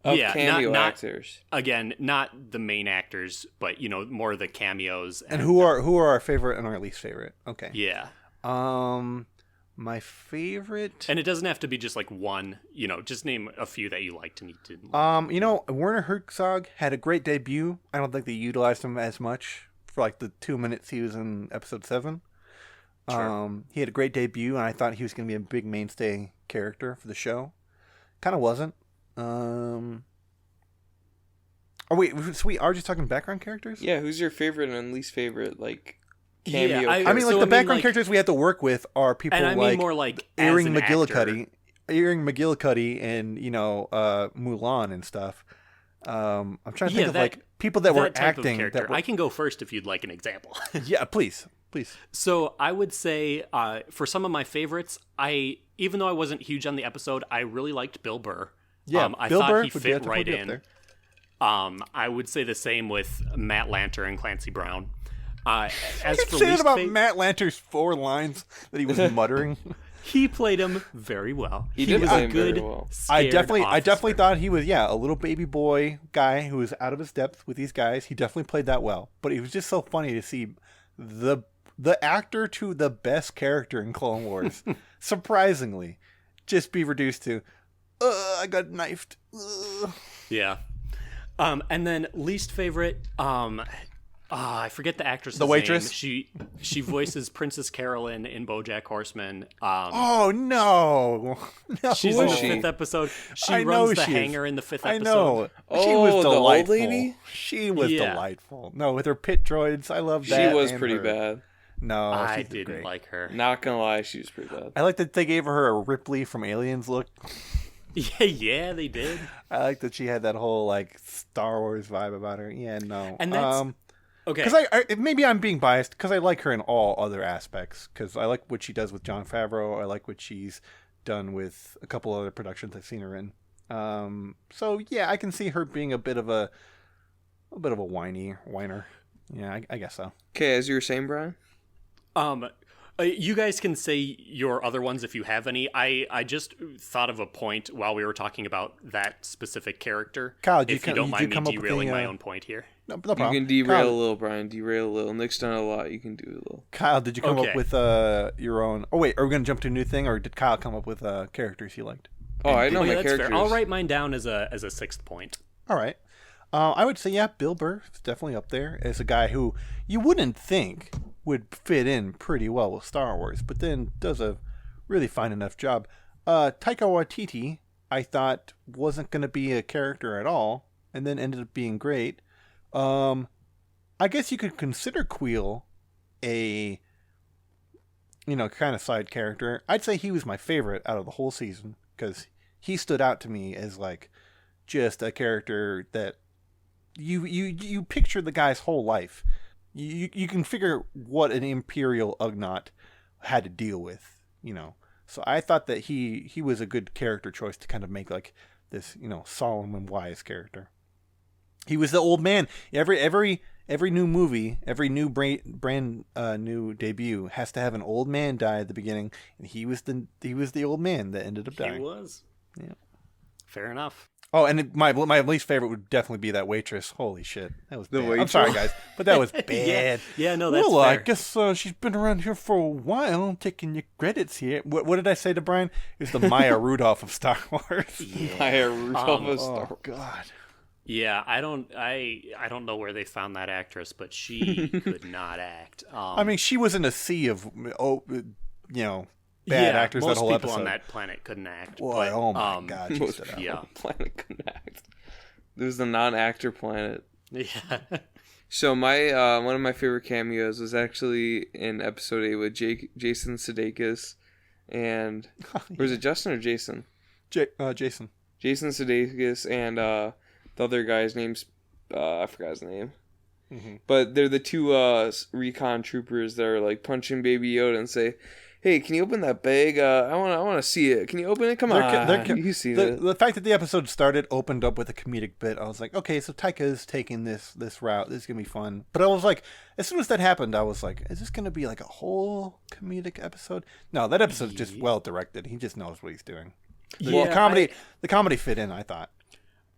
Speaker 1: Of
Speaker 3: Yeah,
Speaker 1: cameo
Speaker 3: not
Speaker 1: actors.
Speaker 3: again, not the main actors, but more the cameos.
Speaker 2: And who are our favorite and our least favorite? Okay.
Speaker 3: Yeah.
Speaker 2: My favorite.
Speaker 3: And it doesn't have to be just like one, just name a few that you liked and you didn't.
Speaker 2: Werner Herzog had a great debut. I don't think they utilized him as much for like the 2 minutes he was in episode 7.
Speaker 3: Sure.
Speaker 2: He had a great debut, and I thought he was going to be a big mainstay character for the show. Kind of wasn't. Oh wait, so we are just talking background characters?
Speaker 1: Yeah, who's your favorite and least favorite, like, cameo
Speaker 3: Yeah,
Speaker 2: I mean, like,
Speaker 3: So,
Speaker 2: the
Speaker 3: I mean,
Speaker 2: background
Speaker 3: like-
Speaker 2: characters we have to work with are people
Speaker 3: and I mean
Speaker 2: like
Speaker 3: more like
Speaker 2: Earring
Speaker 3: as an
Speaker 2: McGillicuddy.
Speaker 3: actor.
Speaker 2: Earring McGillicuddy and, Mulan and stuff. I'm trying to think of, like, people that were
Speaker 3: that type of
Speaker 2: acting.
Speaker 3: character.
Speaker 2: That were...
Speaker 3: I can go first if you'd like an example.
Speaker 2: Yeah, please.
Speaker 3: So I would say for some of my favorites, even though I wasn't huge on the episode, I really liked Bill Burr.
Speaker 2: Yeah,
Speaker 3: I
Speaker 2: Bill
Speaker 3: thought
Speaker 2: Burr
Speaker 3: he
Speaker 2: would
Speaker 3: fit
Speaker 2: definitely
Speaker 3: right
Speaker 2: be up
Speaker 3: in.
Speaker 2: there.
Speaker 3: I would say the same with Matt Lanter and Clancy Brown. As for
Speaker 2: Say it
Speaker 3: least
Speaker 2: about Matt Lanter's 4 lines that he was muttering.
Speaker 3: he played him very well.
Speaker 1: He did
Speaker 3: was
Speaker 1: play
Speaker 3: a
Speaker 1: him very
Speaker 3: good,
Speaker 1: well.
Speaker 2: I
Speaker 3: scared
Speaker 2: definitely
Speaker 3: officer.
Speaker 2: thought he was a little baby boy guy who was out of his depth with these guys. He definitely played that well, but it was just so funny to see the actor to the best character in Clone Wars, surprisingly, just be reduced to, I got knifed.
Speaker 3: Yeah. And then least favorite, I forget the actress.
Speaker 2: The waitress?
Speaker 3: Name. She voices Princess Carolyn in BoJack Horseman.
Speaker 2: Oh no! No,
Speaker 3: She's
Speaker 1: Who
Speaker 3: in
Speaker 1: is
Speaker 3: the
Speaker 1: she?
Speaker 3: 5th episode. She
Speaker 2: I know
Speaker 3: runs the
Speaker 2: she is.
Speaker 3: hangar in the 5th episode.
Speaker 2: I know.
Speaker 1: Oh,
Speaker 2: She was
Speaker 1: the old
Speaker 2: delightful.
Speaker 1: lady?
Speaker 2: She was
Speaker 3: Yeah.
Speaker 2: delightful. No, with her pit droids, I love that.
Speaker 1: She was
Speaker 2: and
Speaker 1: pretty
Speaker 2: her.
Speaker 1: bad.
Speaker 2: No,
Speaker 3: I
Speaker 2: she's
Speaker 3: didn't
Speaker 2: great.
Speaker 3: like her.
Speaker 1: Not gonna lie, she was pretty bad.
Speaker 2: I like that they gave her a Ripley from Aliens look.
Speaker 3: Yeah, they did.
Speaker 2: I like that she had that whole like Star Wars vibe about her. Yeah, no.
Speaker 3: And that's okay.
Speaker 2: Because maybe I'm being biased because I like her in all other aspects. Because I like what she does with Jon Favreau. I like what she's done with a couple other productions I've seen her in. So yeah, I can see her being a bit of a whiner. Yeah, I guess so.
Speaker 1: Okay, as you were saying, Brian?
Speaker 3: You guys can say your other ones if you have any. I just thought of a point while we were talking about that specific character.
Speaker 2: Kyle,
Speaker 3: if you don't mind me derailing my own point here.
Speaker 2: No problem.
Speaker 1: You can derail
Speaker 2: Kyle,
Speaker 1: a little, Brian. Derail a little. Nick's done a lot. You can do a little.
Speaker 2: Kyle, did you come
Speaker 3: Okay.
Speaker 2: up with your own? Oh wait, are we gonna jump to a new thing, or did Kyle come up with characters he liked?
Speaker 1: Oh, I know
Speaker 3: Yeah,
Speaker 1: my
Speaker 3: that's
Speaker 1: characters.
Speaker 3: fair. I'll write mine down as a 6th point.
Speaker 2: All right. I would say, yeah, Bill Burr is definitely up there as a guy who you wouldn't think would fit in pretty well with Star Wars, but then does a really fine enough job. Taika Waititi, I thought wasn't going to be a character at all, and then ended up being great. I guess you could consider Queel a, kind of side character. I'd say he was my favorite out of the whole season because he stood out to me as like just a character that you picture the guy's whole life. You can figure what an Imperial Ugnaught had to deal with, So I thought that he was a good character choice to kind of make like this, solemn and wise character. He was the old man. Every new movie, every new brand new debut has to have an old man die at the beginning, and he was the old man that ended up dying.
Speaker 3: He was.
Speaker 2: Yeah.
Speaker 3: Fair enough.
Speaker 2: Oh, and my least favorite would definitely be that waitress. Holy shit, that was
Speaker 1: The
Speaker 2: bad. I'm
Speaker 1: waitress?
Speaker 2: sorry, guys, but that was bad.
Speaker 3: Yeah, no, that's
Speaker 2: well, I
Speaker 3: fair.
Speaker 2: guess she's been around here for a while, taking your credits here. What did I say to Brian? It was the Maya Rudolph of Star Wars.
Speaker 1: Maya Rudolph of Star
Speaker 2: Oh God.
Speaker 3: Yeah, I don't know where they found that actress, but she could not act.
Speaker 2: I mean, she was in a sea of bad actors
Speaker 3: most
Speaker 2: that whole
Speaker 3: people
Speaker 2: episode.
Speaker 3: on that planet couldn't act.
Speaker 2: Boy,
Speaker 3: but,
Speaker 2: oh my God, she
Speaker 1: Most
Speaker 2: stood out.
Speaker 3: Yeah.
Speaker 1: planet couldn't act. There's the non-actor planet.
Speaker 3: Yeah.
Speaker 1: So my one of my favorite cameos was actually in episode 8 with Jason Sudeikis and was it Justin or Jason?
Speaker 2: Jason.
Speaker 1: Jason Sudeikis and the other guy's name's I forgot his name.
Speaker 2: Mm-hmm.
Speaker 1: But they're the two recon troopers that are like punching Baby Yoda and say, "Hey, can you open that bag? I want to see it. Can you open it? Come on, you see it."
Speaker 2: The fact that the episode opened up with a comedic bit, I was like, okay, so Taika's taking this route. This is gonna be fun. But I was like, as soon as that happened, I was like, is this gonna be like a whole comedic episode? No, that episode's just well directed. He just knows what he's doing. The comedy fit in, I thought.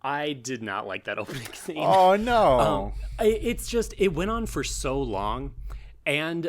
Speaker 3: I did not like that opening scene.
Speaker 2: Oh no!
Speaker 3: It's just it went on for so long, and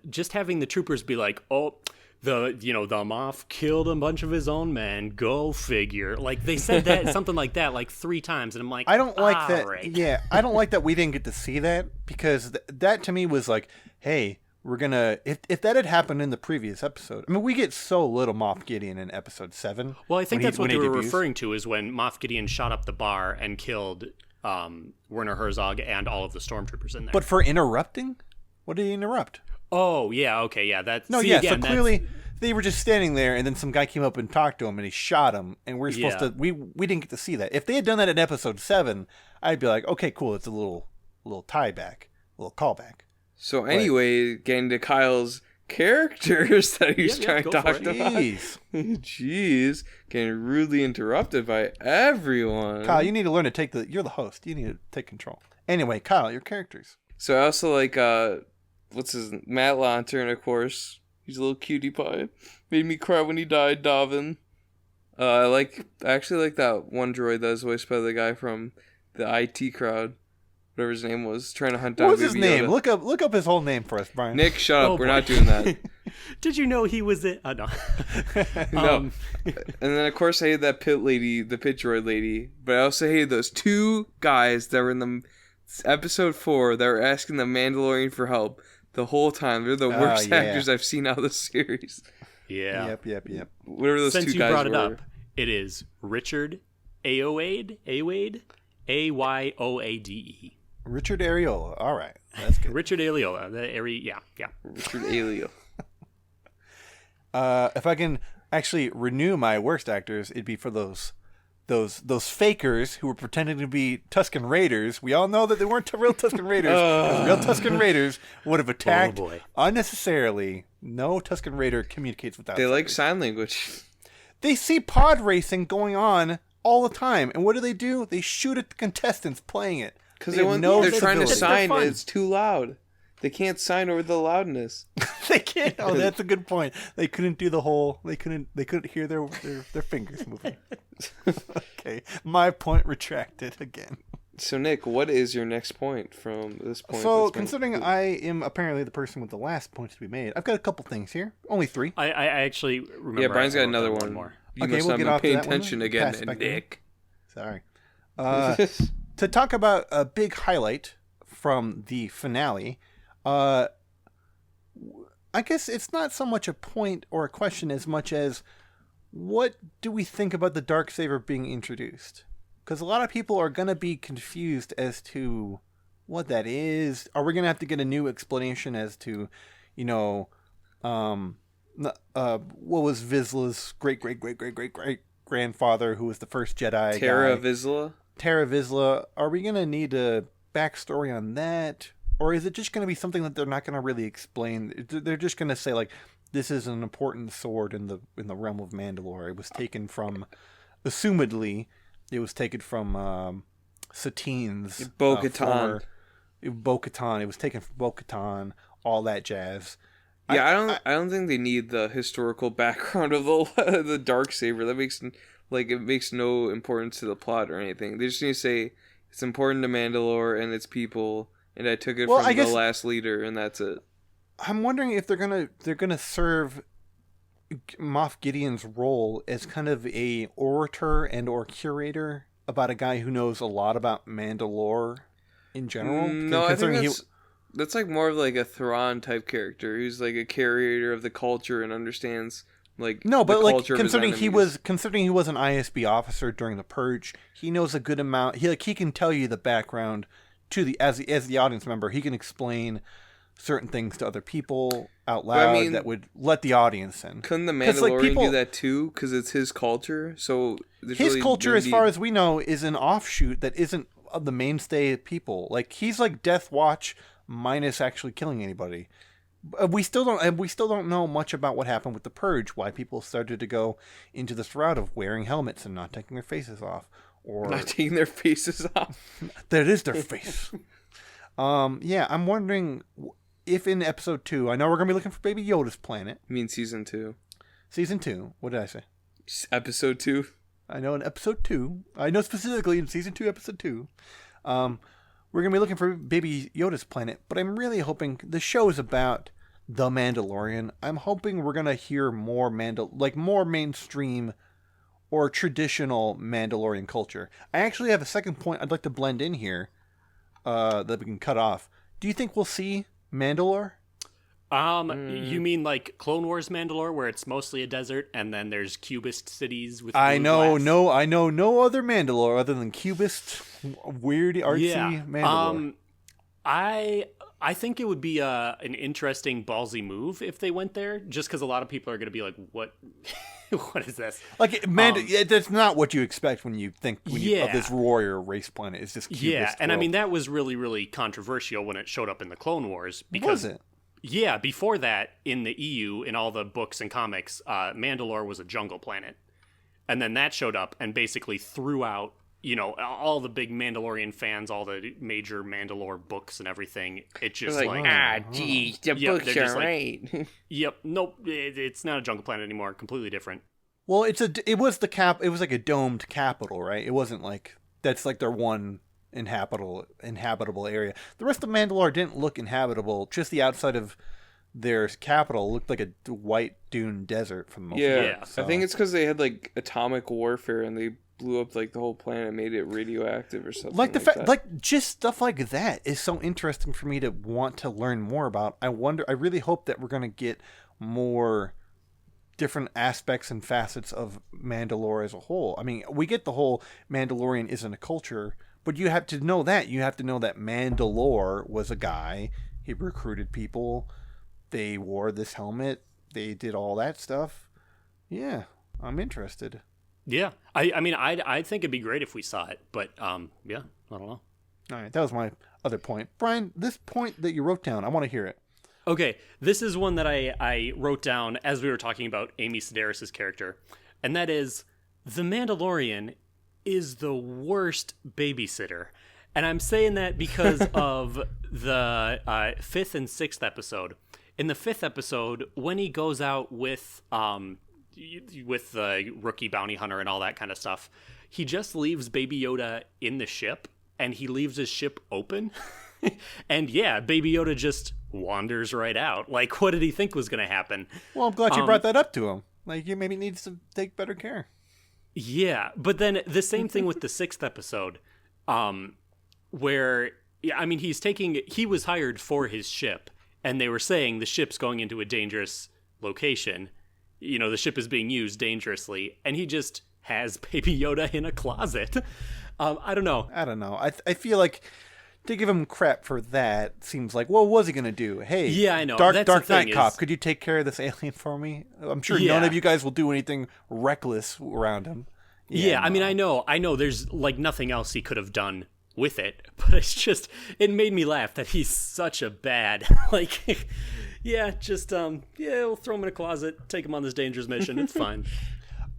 Speaker 3: just having the troopers be like, "Oh, the Moff killed a bunch of his own men. Go figure." Like they said that something like that like 3 times, and I'm like,
Speaker 2: I don't like that.
Speaker 3: Right.
Speaker 2: Yeah, I don't like that we didn't get to see that because that to me was like, hey, we're gonna if that had happened in the previous episode. I mean, we get so little Moff Gideon in episode 7.
Speaker 3: Well, I think that's what they were
Speaker 2: debuts.
Speaker 3: referring to is when Moff Gideon shot up the bar and killed Werner Herzog and all of the stormtroopers in there.
Speaker 2: But for interrupting, what did he interrupt?
Speaker 3: Oh yeah, okay, yeah. That's
Speaker 2: No,
Speaker 3: see,
Speaker 2: yeah.
Speaker 3: again,
Speaker 2: So clearly they were just standing there, and then some guy came up and talked to him, and he shot him, and we're supposed to. We didn't get to see that. If they had done that in episode 7, I'd be like, okay, cool. It's a little tie back, a little callback.
Speaker 1: So anyway, getting to Kyle's characters that he's trying to talk about. Jeez, getting rudely interrupted by everyone.
Speaker 2: Kyle, you need to learn to you're the host. You need to take control. Anyway, Kyle, your characters.
Speaker 1: So I also like, Matt Lantern, of course. He's a little cutie pie. Made me cry when he died, Davin. I actually like that one droid that was voiced by the guy from the IT crowd. Whatever his name was, trying to hunt down
Speaker 2: What was
Speaker 1: Baby
Speaker 2: his name?
Speaker 1: Yoda.
Speaker 2: Look up his whole name for us, Brian.
Speaker 1: Nick, shut up.
Speaker 3: Oh,
Speaker 1: We're
Speaker 3: boy.
Speaker 1: not doing that.
Speaker 3: Did you know he was in? No.
Speaker 1: No. And then, of course, I hated that pit lady, the pit droid lady. But I also hated those 2 guys that were in the episode 4 that were asking the Mandalorian for help the whole time. They're the worst actors I've seen out of the series.
Speaker 3: Yeah.
Speaker 2: Yep.
Speaker 1: Whatever those
Speaker 3: Since
Speaker 1: 2
Speaker 3: you
Speaker 1: guys
Speaker 3: brought
Speaker 1: were.
Speaker 3: it up, it is Richard Ayoade, Ayoade.
Speaker 2: Richard Areola. All right, that's good.
Speaker 3: Richard Ayoade. Yeah.
Speaker 1: Richard Alio.
Speaker 2: If I can actually renew my worst actors, it'd be for those fakers who were pretending to be Tusken Raiders. We all know that they weren't real Tusken Raiders. 'Cause real Tusken Raiders would have attacked unnecessarily. No Tusken Raider communicates without.
Speaker 1: They like sign language.
Speaker 2: They see pod racing going on all the time, and what do? They shoot at the contestants playing it.
Speaker 1: Because they're trying to sign,
Speaker 3: fun.
Speaker 1: it's too loud. They can't sign over the loudness.
Speaker 2: They can't. Oh, that's a good point. They couldn't do the whole. They couldn't hear their fingers moving. Okay, my point retracted again.
Speaker 1: So Nick, what is your next point from this point?
Speaker 2: So considering I am apparently the person with the last points to be made, I've got a couple things here. Only 3.
Speaker 3: I actually remember.
Speaker 1: Yeah, Brian's
Speaker 3: I
Speaker 1: got
Speaker 3: wrote
Speaker 1: another
Speaker 3: down
Speaker 1: one
Speaker 3: more.
Speaker 1: You
Speaker 2: Okay,
Speaker 1: must
Speaker 2: we'll
Speaker 1: not
Speaker 2: get off to
Speaker 1: paying
Speaker 2: that one.
Speaker 1: attention again,
Speaker 2: Pass back
Speaker 1: Nick.
Speaker 2: Sorry. To talk about a big highlight from the finale, I guess it's not so much a point or a question as much as what do we think about the Darksaber being introduced? Because a lot of people are going to be confused as to what that is. Are we going to have to get a new explanation as to, what was Vizsla's great-great-great-great-great-grandfather who was the first Jedi
Speaker 1: Terra
Speaker 2: guy?
Speaker 1: Vizsla?
Speaker 2: Are we going to need a backstory on that? Or is it just going to be something that they're not going to really explain? They're just going to say, like, this is an important sword in the realm of Mandalore. It was taken from, assumedly, it was taken from Satine's
Speaker 1: Bo-Katan.
Speaker 2: Bo-Katan. It was taken from Bo-Katan, all that jazz.
Speaker 1: Yeah, I don't think they need the historical background of the Darksaber. That makes no importance to the plot or anything. They just need to say it's important to Mandalore and its people, and I took it from the last leader, and that's it.
Speaker 2: I'm wondering if they're gonna serve Moff Gideon's role as kind of a orator and or curator about a guy who knows a lot about Mandalore in general.
Speaker 1: No, I think that's like more of like a Thrawn type character who's like a curator of the culture and understands but
Speaker 2: considering he was an ISB officer during the Purge, he knows a good amount. He can tell you the background to as the audience member. He can explain certain things to other people out loud that would let the audience in.
Speaker 1: Couldn't the Mandalorian do that too? Because it's his culture. So
Speaker 2: his culture, as far as we know, is an offshoot that isn't of the mainstay people. Like he's like Death Watch minus actually killing anybody. We still don't know much about what happened with the Purge. Why people started to go into this route of wearing helmets and not taking their faces off, or
Speaker 1: not taking their faces off.
Speaker 2: That is their face. Yeah, I'm wondering if in episode 2, I know we're gonna be looking for Baby Yoda's planet.
Speaker 1: I mean season 2.
Speaker 2: Season 2. What did I say?
Speaker 1: Episode 2.
Speaker 2: I know in episode 2, I know specifically in season 2, episode 2, we're going to be looking for Baby Yoda's planet, but I'm really hoping the show is about the Mandalorian. I'm hoping we're going to hear more more mainstream or traditional Mandalorian culture. I actually have a second point I'd like to blend in here that we can cut off. Do you think we'll see Mandalore?
Speaker 3: You mean like Clone Wars Mandalore, where it's mostly a desert, and then there's cubist cities with
Speaker 2: I
Speaker 3: blue
Speaker 2: know
Speaker 3: glass?
Speaker 2: no other Mandalore other than cubist, weird, artsy Mandalore.
Speaker 3: I think it would be an interesting ballsy move if they went there, just because a lot of people are going to be like, "What? What is this?"
Speaker 2: Like, that's not what you expect when you think of this warrior race planet. It's just cubist.
Speaker 3: Yeah, and I
Speaker 2: world.
Speaker 3: mean that was really, really controversial when it showed up in the Clone Wars. Because,
Speaker 2: was it?
Speaker 3: Yeah, before that, in the EU, in all the books and comics, Mandalore was a jungle planet. And then that showed up and basically threw out, all the big Mandalorian fans, all the major Mandalore books and everything. It just
Speaker 1: geez, the books are right.
Speaker 3: Yep, nope, it's not a jungle planet anymore. Completely different.
Speaker 2: Well, it was like a domed capital, right? It wasn't like that's like their one inhabitable area. The rest of Mandalore didn't look inhabitable. Just the outside of their capital looked like a white dune desert for the most part.
Speaker 3: Yeah.
Speaker 2: So.
Speaker 1: I think it's because they had like atomic warfare and they blew up like the whole planet and made it radioactive or something.
Speaker 2: Like the fact,
Speaker 1: that.
Speaker 2: like just stuff like that is so interesting for me to want to learn more about. I really hope that we're going to get more different aspects and facets of Mandalore as a whole. I mean, we get the whole Mandalorian isn't a culture, but you have to know that. You have to know that Mandalore was a guy. He recruited people. They wore this helmet. They did all that stuff. Yeah, I'm interested.
Speaker 3: Yeah, I mean, I think it'd be great if we saw it, but yeah, I don't know.
Speaker 2: All right, that was my other point. Brian, this point that you wrote down, I want to hear it.
Speaker 3: Okay, this is one that I wrote down as we were talking about Amy Sedaris' character, and that is, the Mandalorian is the worst babysitter. And I'm saying that because of the 5th and 6th episode. In the 5th episode, when he goes out with the rookie bounty hunter and all that kind of stuff, he just leaves Baby Yoda in the ship, and he leaves his ship open. And yeah, Baby Yoda just wanders right out. Like, what did he think was going to happen?
Speaker 2: Well, I'm glad you brought that up to him. Like, he maybe needs to take better care.
Speaker 3: Yeah, but then the same thing with the 6th episode, where, I mean, he was hired for his ship, and they were saying the ship's going into a dangerous location. The ship is being used dangerously, and he just has Baby Yoda in a closet. I don't know.
Speaker 2: I feel like to give him crap for that seems like, what was he going to do? Hey,
Speaker 3: yeah, I know.
Speaker 2: Dark Knight Cop, could you take care of this alien for me? I'm sure none of you guys will do anything reckless around him.
Speaker 3: Yeah, I mean, I know there's like nothing else he could have done with it, but it made me laugh that he's such a bad, like, yeah, just, we'll throw him in a closet, take him on this dangerous mission, it's fine.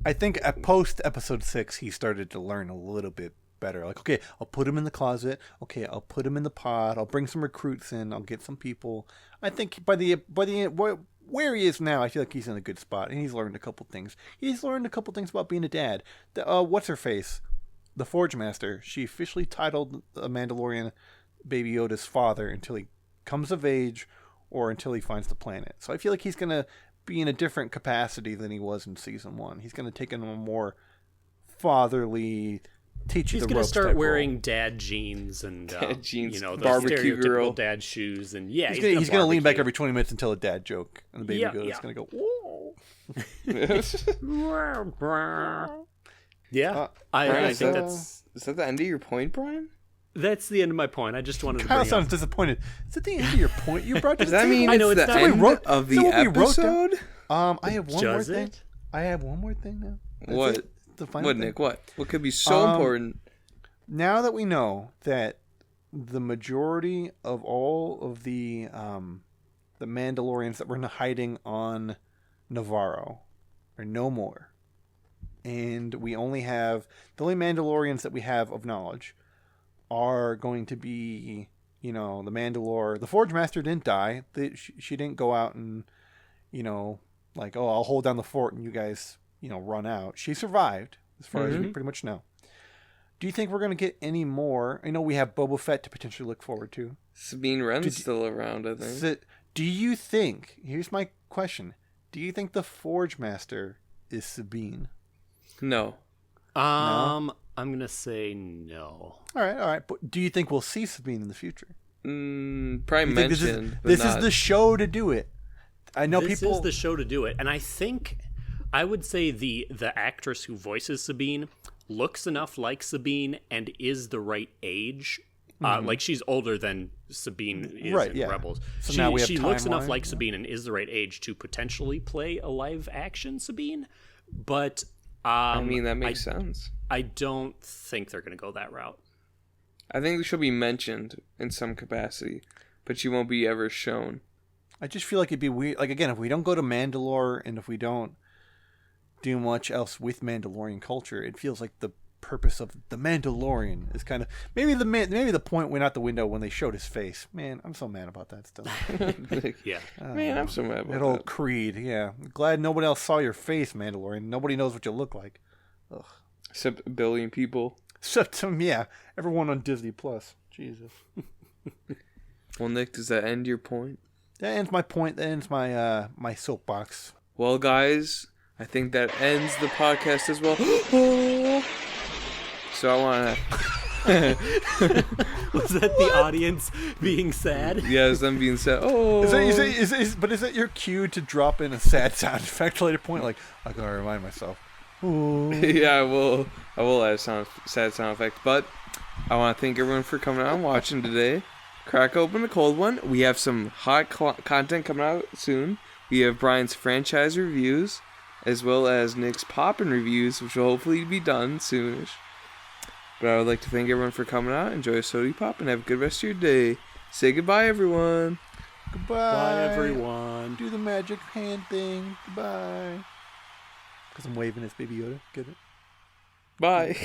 Speaker 2: I think at post episode 6, he started to learn a little bit better. Like, okay, I'll put him in the closet. Okay, I'll put him in the pod. I'll bring some recruits in. I'll get some people. I think by the end, where he is now, I feel like he's in a good spot, and he's learned a couple things. He's learned a couple things about being a dad. What's her face? The Forge Master. She officially titled a Mandalorian Baby Yoda's father until he comes of age or until he finds the planet. So I feel like he's going to be in a different capacity than he was in season 1. He's going to take on a more fatherly, teach you the ropes. He's going to
Speaker 3: start wearing dad jeans and those
Speaker 1: barbecue
Speaker 3: stereotypical
Speaker 1: girl
Speaker 3: dad shoes, and yeah,
Speaker 2: he's going to lean back every 20 minutes and tell a dad joke, and the baby is going to go, whoa.
Speaker 3: Yeah,
Speaker 1: Brian,
Speaker 3: I think that's...
Speaker 1: Is that the end of your point, Brian?
Speaker 3: That's the end of my point. I just wanted to
Speaker 2: Kyle
Speaker 3: bring
Speaker 2: sounds
Speaker 3: up...
Speaker 2: disappointed. Is that the end of your point you brought to
Speaker 1: Does
Speaker 2: the
Speaker 1: that
Speaker 2: table?
Speaker 1: mean
Speaker 3: I know,
Speaker 1: it's
Speaker 3: it's
Speaker 1: the
Speaker 3: not-
Speaker 1: end of the episode?
Speaker 2: I have one more
Speaker 3: Does
Speaker 2: thing.
Speaker 3: it?
Speaker 2: I have one more thing now. That's
Speaker 1: What?
Speaker 2: it. The final
Speaker 1: What,
Speaker 2: thing.
Speaker 1: Nick? What could be so important?
Speaker 2: Now that we know that the majority of all of the Mandalorians that were hiding on Navarro are no more, and we only have the only Mandalorians that we have of knowledge are going to be, the Mandalore. The Forge Master didn't die. She didn't go out and, like, oh, I'll hold down the fort and you guys, run out. She survived. as far as we pretty much know. Do you think we're going to get any more? I know we have Boba Fett to potentially look forward to.
Speaker 1: Sabine Wren's still around, I think.
Speaker 2: Do you think, here's my question, do you think the Forge Master is Sabine?
Speaker 1: No.
Speaker 3: I'm going to say no.
Speaker 2: All right. But do you think we'll see Sabine in the future?
Speaker 1: Probably mentioned.
Speaker 2: This is the show to do it. I know
Speaker 3: this
Speaker 2: people.
Speaker 3: is the show to do it. And I think, I would say the actress who voices Sabine looks enough like Sabine and is the right age. Like she's older than Sabine is in Rebels.
Speaker 2: So
Speaker 3: she
Speaker 2: now we have
Speaker 3: she looks enough
Speaker 2: timeline,
Speaker 3: like Sabine and is the right age to potentially play a live action Sabine. But
Speaker 1: I mean, that makes sense.
Speaker 3: I don't think they're going to go that route.
Speaker 1: I think she'll be mentioned in some capacity, but she won't be ever shown.
Speaker 2: I just feel like it'd be weird. Like, again, if we don't go to Mandalore and if we don't do much else with Mandalorian culture, it feels like the purpose of the Mandalorian is kind of maybe the point went out the window when they showed his face. Man, I'm so mad about that stuff.
Speaker 1: Yeah, man, I'm so mad about
Speaker 2: that old Creed. Yeah, I'm glad nobody else saw your face, Mandalorian. Nobody knows what you look like. Ugh.
Speaker 1: Except a billion people.
Speaker 2: Except everyone on Disney Plus. Jesus.
Speaker 1: Well, Nick, does that end your point?
Speaker 2: That ends my point. That ends my my soapbox.
Speaker 1: Well, guys, I think that ends the podcast as well. So I want to...
Speaker 3: Was that the audience being sad?
Speaker 1: Yeah, it's them being sad. Oh.
Speaker 2: But is that your cue to drop in a sad sound effect later point? Like, I gotta remind myself.
Speaker 1: Yeah, I will add a sad sound effect. But I want to thank everyone for coming out and watching today. Crack open a cold one. We have some hot content coming out soon. We have Brian's franchise reviews, as well as Nick's Poppin' reviews, which will hopefully be done soonish. But I would like to thank everyone for coming out. Enjoy a Sody Pop and have a good rest of your day. Say goodbye, everyone.
Speaker 2: Goodbye.
Speaker 3: Bye, everyone.
Speaker 2: Do the magic hand thing. Goodbye. Because I'm waving at Baby Yoda. Get it?
Speaker 1: Bye.